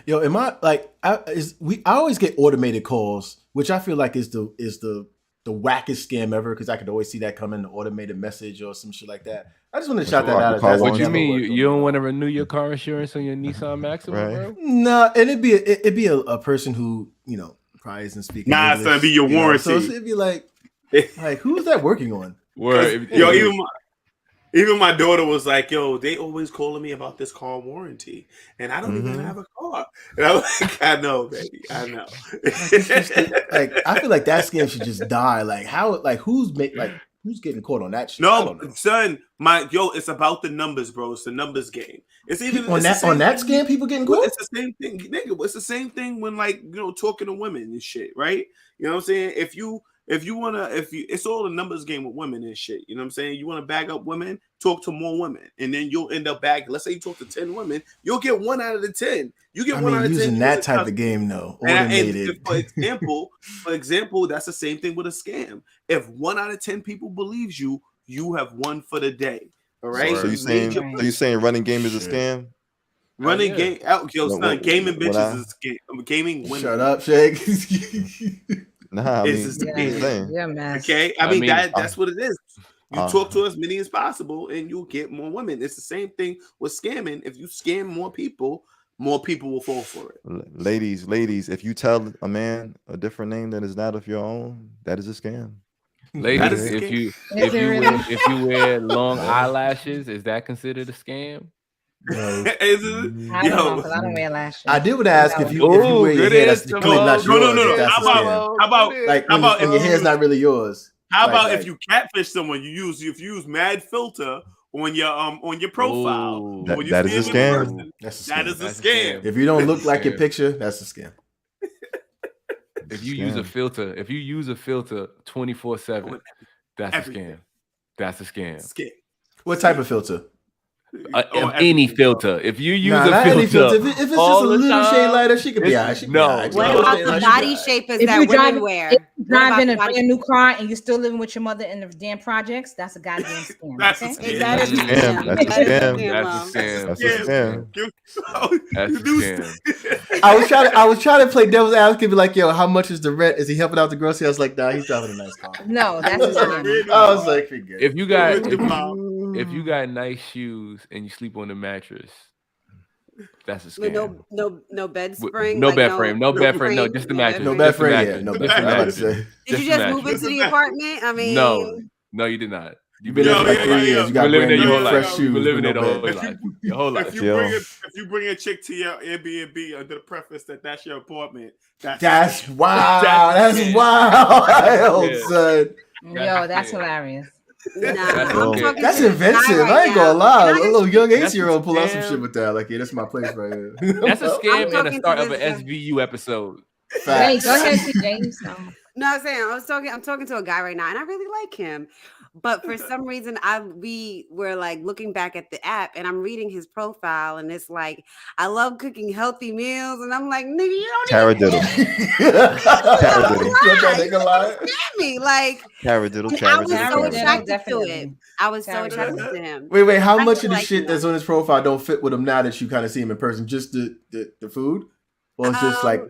Yo, am I like I always get automated calls, which I feel like is the wackest scam ever because I could always see that coming, the automated message or some shit like that. I just want to shout that out.
What you mean? You don't want to renew your car insurance on your Nissan Maxima, bro?
No, and it'd be a person who probably isn't speaking.
Nah,
English,
it's gonna be your warranty.
So it'd be like who's that working on?
Yo, even my daughter was like, "Yo, they always calling me about this car warranty, and I don't even have a car." And I was like, "I know, baby, I know."
I feel like that scam should just die. Like how? Like who's getting caught on that shit?
No, son, it's about the numbers, bro. It's the numbers game. It's even
on that scam. People getting caught.
It's the same thing, nigga. It's the same thing when talking to women and shit, right? You know what I'm saying? It's all a numbers game with women and shit. You know what I'm saying? You want to bag up women, talk to more women, and then you'll end up bagging. Let's say you talk to 10 women, you'll get 1 out of the 10. You get 1 out of 10
using that type of game, though. Automated.
And for example, that's the same thing with a scam. If 1 out of 10 people believes you, you have won for the day. All right.
So you saying running game is a scam?
Running game, son, gaming bitches is a scam. Gaming women.
Shut up, Shake.
Nah,
yeah, man.
Okay, I mean that's what it is. You talk to as many as possible, and you'll get more women. It's the same thing with scamming. If you scam more people will fall for it.
Ladies, if you tell a man a different name that is not of your own, that is a scam.
Ladies, if you wear long eyelashes, is that considered a scam?
I don't know because I don't wear lashes.
I did want to ask if you wear your hair that's clearly not yours.
No. How about
when your hair's not really yours?
How about if you catfish someone, if you use mad filter on your profile?
That is a scam.
That is a scam.
If you don't look like your picture, that's a scam.
If you use a filter 24/7, that's a scam. That's a scam.
What type of filter?
Any filter. If you use a
filter,
filter,
if it's just a little shade lighter, she could be all right.
What about the body shapers that women wear?
If you drive in a brand new car and you're still living with your mother in the damn projects, that's a goddamn scam.
That's a
okay?
scam.
That's a
scam. That's a scam.
That's a scam.
I was trying to play devil's advocate, be like, yo, how much is the rent? Is he helping out the grocery? I was like, nah, he's driving a nice car.
No, that's a scam.
I was like, forget.
If you got nice shoes and you sleep on the mattress, that's a scam.
No bed spring.
No bed frame. No bed frame. No, just the mattress.
No bed frame. Yeah, no bed frame.
Did you just move into the apartment? I mean,
no, you did not.
You've been there for like 3 years. You got
living there your whole life.
Fresh shoes.
You've been living there the whole life. Your whole life.
If you bring a chick to your Airbnb under the preface that that's your apartment,
that's wild. That's wild, son.
Yo, that's hilarious.
That's inventive. I ain't gonna lie. A little young 8-year-old pull out some shit with that. Like, yeah, that's my place right here.
That's a scam and the start of an SVU episode.
Hey, go ahead, James.
No, I'm saying I'm talking to a guy right now, and I really like him. But for some reason, we were like looking back at the app, and I'm reading his profile, and it's like, I love cooking healthy meals, and I'm like, nigga, you don't
Taradiddle.
me. Like,
Taradiddle.
I was so attracted to it. I was so attracted to him.
Wait, how much of the shit that's on his profile don't fit with him now that you kind of see him in person? Just the food, or it's just like.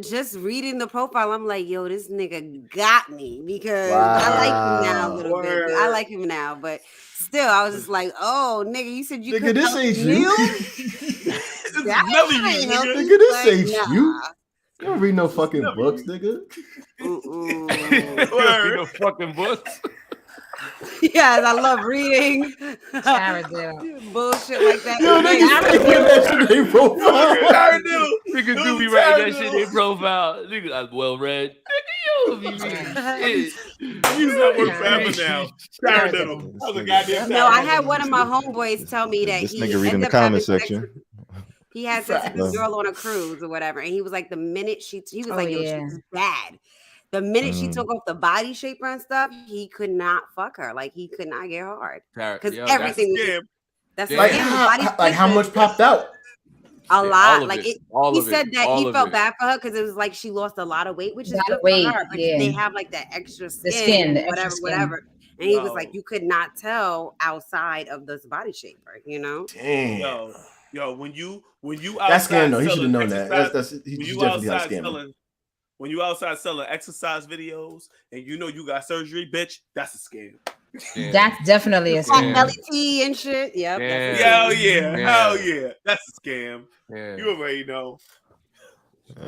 Just reading the profile, I'm like, yo, this nigga got me because I like him now a little bit. I like him now, but still, I was just like, oh, nigga, you said you could.
This ain't you. Nigga, this ain't you. You don't read no fucking books, nigga.
You don't read no fucking books.
Yes, I love reading. Bullshit like that.
Yo, niggas put that shit in their profile.
Niggas do be writing that shit in their profile. Niggas, I'm well read. Nigga, you
work forever now.
No, I had one of my homeboys tell me that
this nigga reading the comment section.
He had sex with a girl on a cruise or whatever, and he was like, the minute she was like, yo, she was bad. The minute she took off the body shaper and stuff, he could not fuck her. Like, he could not get hard because everything was. That's
like how much popped out.
A lot. Like he said that he felt bad for her because it was like she lost a lot of weight, which is good for her. But they have like that extra skin, whatever. And he was like, you could not tell outside of this body shaper, you know?
Damn.
Yo, when you
That's
outside
scam though. He should have known that.
exercise-
He's
when you
definitely not
outside
scamming.
selling when you outside selling exercise videos and you know you got surgery, bitch, that's a scam.
Yeah.
That's definitely a scam.
LET and shit. Yep.
Yeah.
That's a
Hell
scam.
yeah,
Yeah.
hell yeah, that's a scam.
Yeah.
You already know.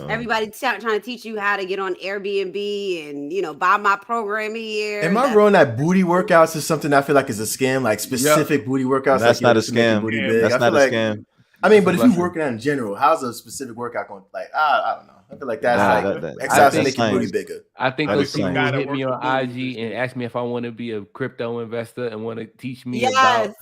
Everybody trying to teach you how to get on Airbnb and buy my program here.
Am I wrong that booty workouts is something I feel like is a scam? Like specific booty workouts.
That's
like,
not a scam.
Booty
Yeah,
big.
That's
I
not
feel
a
like,
scam.
I mean, but if you're working out in general, how's a specific workout going? Like, I don't know. I feel like that's exercise to make your booty bigger.
I think
That
those
is
people
science.
who hit me
Gotta
on
work the
IG and ask me if I want to be a crypto investor and want to teach me
Yes.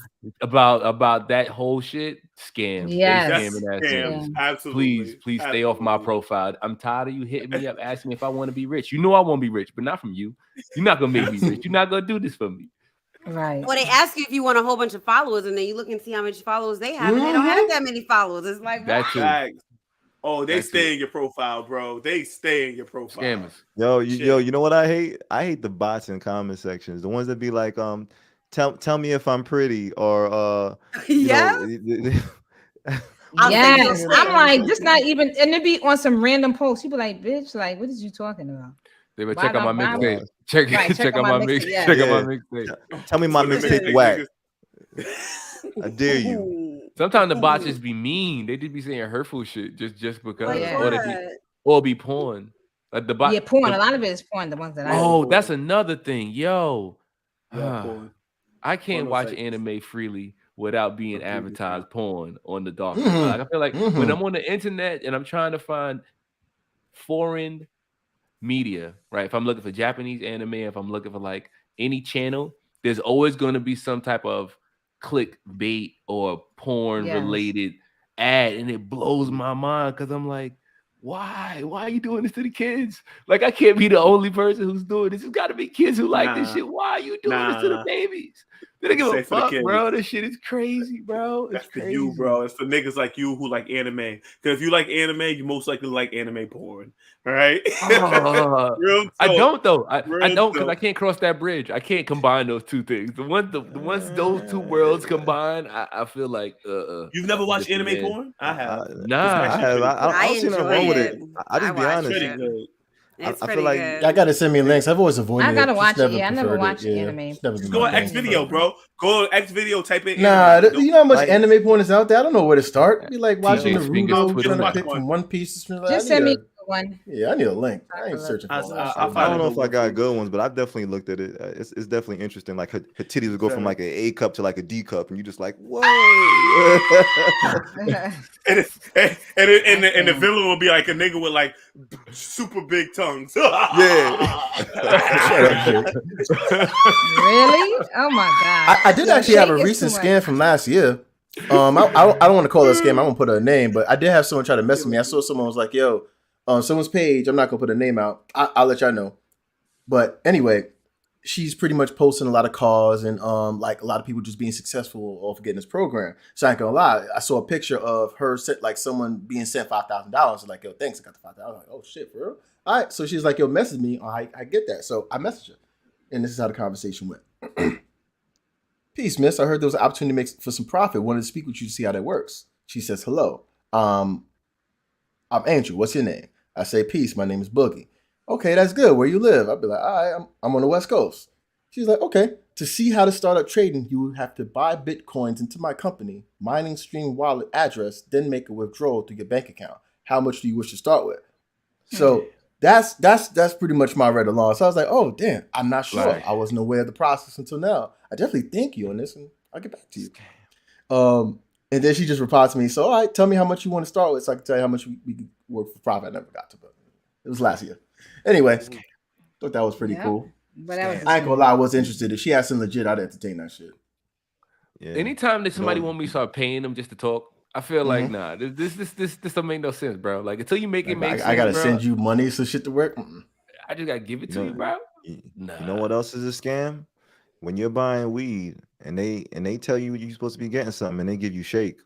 about that whole shit, scam.
Yes.
They
That's
scamming that
scam.
shit.
Absolutely.
Please stay off my profile. I'm tired of you hitting me up asking me if I want to be rich. You know I won't be rich, but not from you. You're not gonna make me rich. You're not gonna do this for me.
Right.
Well, they ask you if you want a whole bunch of followers, and then you look and see how much followers they have, and they don't have that many followers. It's like,
That
what?
too.
Facts. Oh, they
That's
stay in your profile, bro. They stay in your profile.
Scammers.
Yo,
Shit.
you know what I hate? I hate the bots in comment sections. The ones that be like, tell me if I'm pretty, or
Yeah. I'll send you a
Yes.
link.
I'm like, this not even, and it be on some random post. You be like, bitch, like, what is you talking about?
They would
Why
check out my
not-
mixtape. Check out my mix.
yeah.
Check out my
Yeah.
mixtape.
Tell me my
So the
mixtape
niggas-
whack. I dare you.
Sometimes the bots just be mean. They just be saying hurtful shit just because,
Like
Yeah.
or they be, or be porn. Like the bot.
Yeah, porn.
the-
A lot of it is porn. The ones that I
Oh,
porn.
that's another thing, yo.
Yeah, porn.
I can't
Porno
watch
sites.
anime freely without being
Completely
advertised porn on the dark.
Mhm.
Like, I feel like when I'm on the internet and I'm trying to find foreign media, right? If I'm looking for Japanese anime, if I'm looking for like any channel, there's always going to be some type of clickbait or porn related ad, and it blows my mind because I'm like, why are you doing this to the kids? Like, I can't be the only person who's doing this. There's got to be kids who like this
Nah.
shit. Why are you doing this to the
Nah.
babies? They don't give
Say
a
for the
fuck,
kids.
bro. This shit is crazy, bro. It's
That's for
crazy.
you, bro. It's for niggas like you who like anime. Because if you like anime, you most likely like anime porn. All right? Real
I
talk.
don't though. I
Real
don't because I
talk.
can't cross that bridge. I can't combine those two things. The once those two worlds combine, I feel like
You've never watched
just a
anime
man.
porn? I have.
Nah.
I have. I don't see nothing wrong with it.
enjoy it.
I just be
I watch
honest.
Pretty
it.
good.
It's
I feel
pretty
like-
good.
Y'all gotta send me links. I've always avoided it.
I gotta
Just
watch it. Yeah, I never
preferred
watched
Yeah.
anime.
It's never been
Just go
my
on
thing.
X video, bro. Go on X video, type in
Nah,
anime.
you know how much
Like-
anime porn is out there? I don't know where to start. Be like watching
TJ's fingers
Naruto,
twiddling
trying to
up.
pick from One Piece.
Just send me one.
Yeah, I need a link. I ain't searching for all that shit.
I don't know if I got good ones, but I've definitely looked at it. It's definitely interesting. Like her titties would go from like an A cup to like a D cup, and you just like, whoa.
And the villain will be like a nigga with like super big tongues.
Yeah.
Really? Oh my god!
I did
Yo,
actually have a
shake is
recent
too
scam
much.
from last year. I don't want to call it a scam. I won't put a name, but I did have someone try to mess with me. I saw someone was like, "Yo, someone's page." I'm not gonna put a name out. I'll let y'all know. But anyway, she's pretty much posting a lot of cars and like a lot of people just being successful off getting this program. So I ain't gonna lie, I saw a picture of her sent like someone being sent $5,000. Like, yo, thanks, I got the $5,000. I was like, oh shit, for real? All right. So she's like, yo, message me. I get that. So I messaged her, and this is how the conversation went. Peace, miss. I heard there was an opportunity to make for some profit. Wanted to speak with you to see how that works. She says, hello. I'm Andrew. What's your name? I say, peace. My name is Boogie. Okay, that's good. Where you live? I'll be like, all right, I'm on the West Coast. She's like, okay. To see how to start up trading, you would have to buy Bitcoins into my company, mining stream wallet address, then make a withdrawal to your bank account. How much do you wish to start with? So that's pretty much my red alarm. So I was like, oh damn, I'm not sure.
Right.
I wasn't aware of the process until now. I definitely thank you on this, and I'll get back to you. And then she just replied to me. So all right, tell me how much you want to start with, so I can tell you how much we can work for profit. I never got to, but it was last year. Anyway, thought that was pretty
Yeah.
cool.
But that was
I ain't gonna lie, I was interested. If she had some legit, I'd entertain that shit.
Yeah.
Anytime that somebody
No.
want me to start paying them just to talk, I feel like nah, this don't make no sense, bro. Like until you make it make sense,
I gotta
bro,
send you money so shit to work. Mm-mm.
I just gotta give it to
No.
you, bro.
You
Nah.
know what else is a scam? When you're buying weed and they tell you you're supposed to be getting something and they give you shake.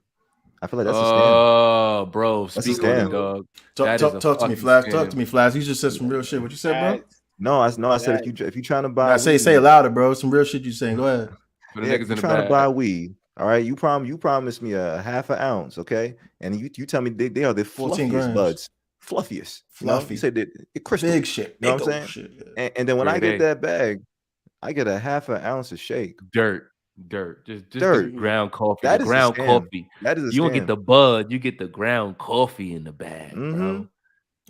I feel like that's a scam.
Oh, bro,
That's a
speak on it,
scam.
dog.
Talk
That
to
is a
me,
fucking
Flash.
scam.
Talk to me, Flash. You just said some real shit. What you said, bro?
No, I said if you trying to buy
Nah, say it louder, bro. Some real shit you saying. Go ahead.
For the
yeah,
niggas
if
in
you're
the
trying to
back.
buy weed All right, you promised me a half an ounce, okay? And you tell me they are the
14
fluffiest
grams.
buds, fluffiest.
Fluffy.
You said that crystal.
Big shit.
You know what I'm saying?
Shit.
And then when I
Grade
get
A.
that bag, I get a half an ounce of shake.
Dirt. Just
Dirt.
the ground coffee.
That
the
is a
ground
scam.
coffee.
That is a
You don't
scam.
get the bud. You get the ground coffee in the bag, bro.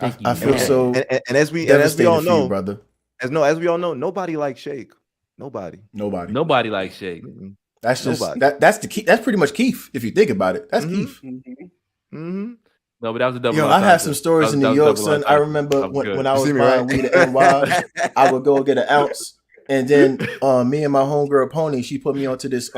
I feel so
and as we
devastated
all
for you,
know,
brother.
As we all know, nobody likes shake. Nobody
likes shake.
That's just that's the key. That's pretty much Keith. If you think about it, that's Keith.
No, but that was a double.
Yo, I had some stories in New York, son. I remember when I was buying weed at NY, I would go get an ounce, and then me and my homegirl Pony, she put me onto this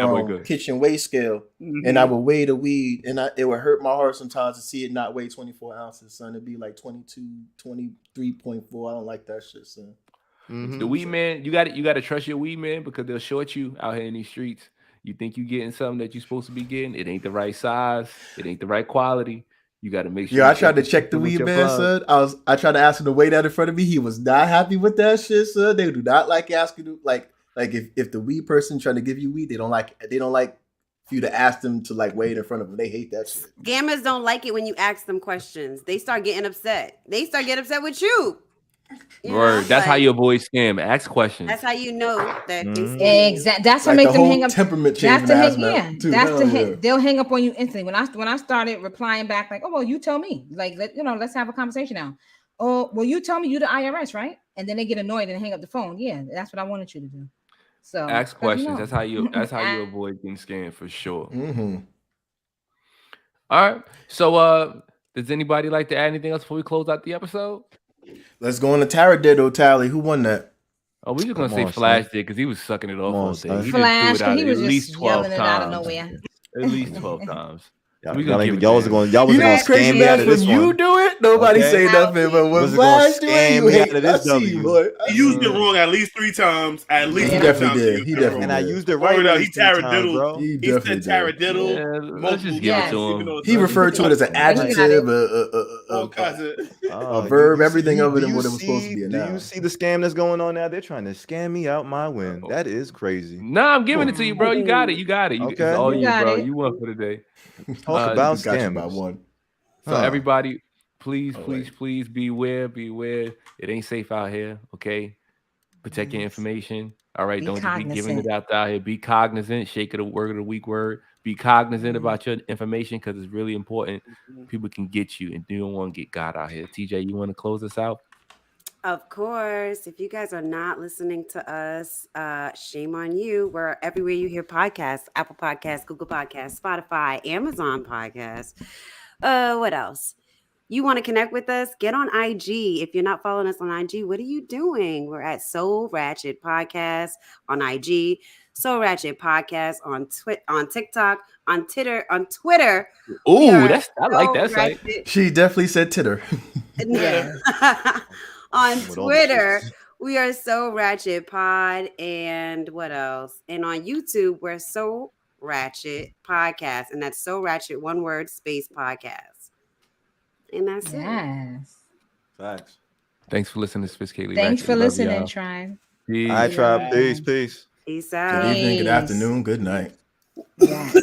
kitchen weight scale, and I would weigh the weed, and it would hurt my heart sometimes to see it not weigh 24 ounces, son. It'd be like 22, 23.4. I don't like that shit, son.
The weed man, you got to trust your weed man because they'll short you out here in these streets. You think you getting something that you're supposed to be getting, it ain't the right size, it ain't the right quality. You got to make sure.
Yeah, I tried to check the weed man, son. I tried to ask him to weigh that in front of me. He was not happy with that shit, son. They do not like asking you like if the weed person trying to give you weed, they don't like for you to ask them to like weigh it in front of them. They hate that shit.
Scammers don't like it when you ask them questions. They start getting upset. They start getting upset with you.
Word. That's how you avoid scam. Ask questions.
That's how you know that.
Exactly. That's what make them hang up.
Temperament change.
They'll hang up on you instantly. When I started replying back like, oh well, you tell me. Like let's have a conversation now. Oh well, you tell me you the IRS, right? And then they get annoyed and hang up the phone. Yeah, that's what I wanted you to do. So
ask questions. That's how you avoid getting scammed for sure. All right. So does anybody like to add anything else before we close out the episode?
Let's go on the Taradiddle tally. Who won that?
Oh, we just gonna say Flash did because he was sucking it off all day.
Flash,
he was
at least 12 times. Out of nowhere.
At least 12 times.
Y'all was gonna scam me out of this one.
You do it. Nobody say nothing, but when Flash do it, you hate that.
He used it wrong at least 3 times. At least
he definitely did. He definitely.
And I used it right.
He taradiddled. He said taradiddle.
Let's just give it to him.
He referred to it as an adjective, a verb, everything other than what it was supposed to be.
Do you see the scam that's going on now? They're trying to scam me out my win. That is crazy.
Nah, I'm giving it to you, bro. You got it. Okay. It's all you, bro. You won for the day.
Talk about scams. By one.
So everybody, please beware. It ain't safe out here. Okay, protect your information. All right, don't just be giving it out here. Be cognizant. Shake it a word of the week word. Be cognizant about your information because it's really important. People can get you, and you don't want to get got out here. TJ, you want to close us out?
Of course. If you guys are not listening to us, shame on you. We're everywhere you hear podcasts: Apple Podcasts, Google Podcasts, Spotify, Amazon Podcasts. What else? You want to connect with us? Get on IG. If you're not following us on IG, what are you doing? We're at Soul Ratchet Podcast on IG, Soul Ratchet Podcast on TikTok, on Twitter.
Ooh, I like that site.
She definitely said Titter.
Yeah. On Twitter, we are So Ratchet Pod, and what else? And on YouTube, we're So Ratchet Podcast, and that's So Ratchet, one word, space podcast. And that's it.
Facts.
Thanks for listening to Sophisticatedly
Thanks
Ratchet.
for listening, Tribe.
I tried. Peace.
Peace out.
Good evening, good afternoon, good night.
Yeah.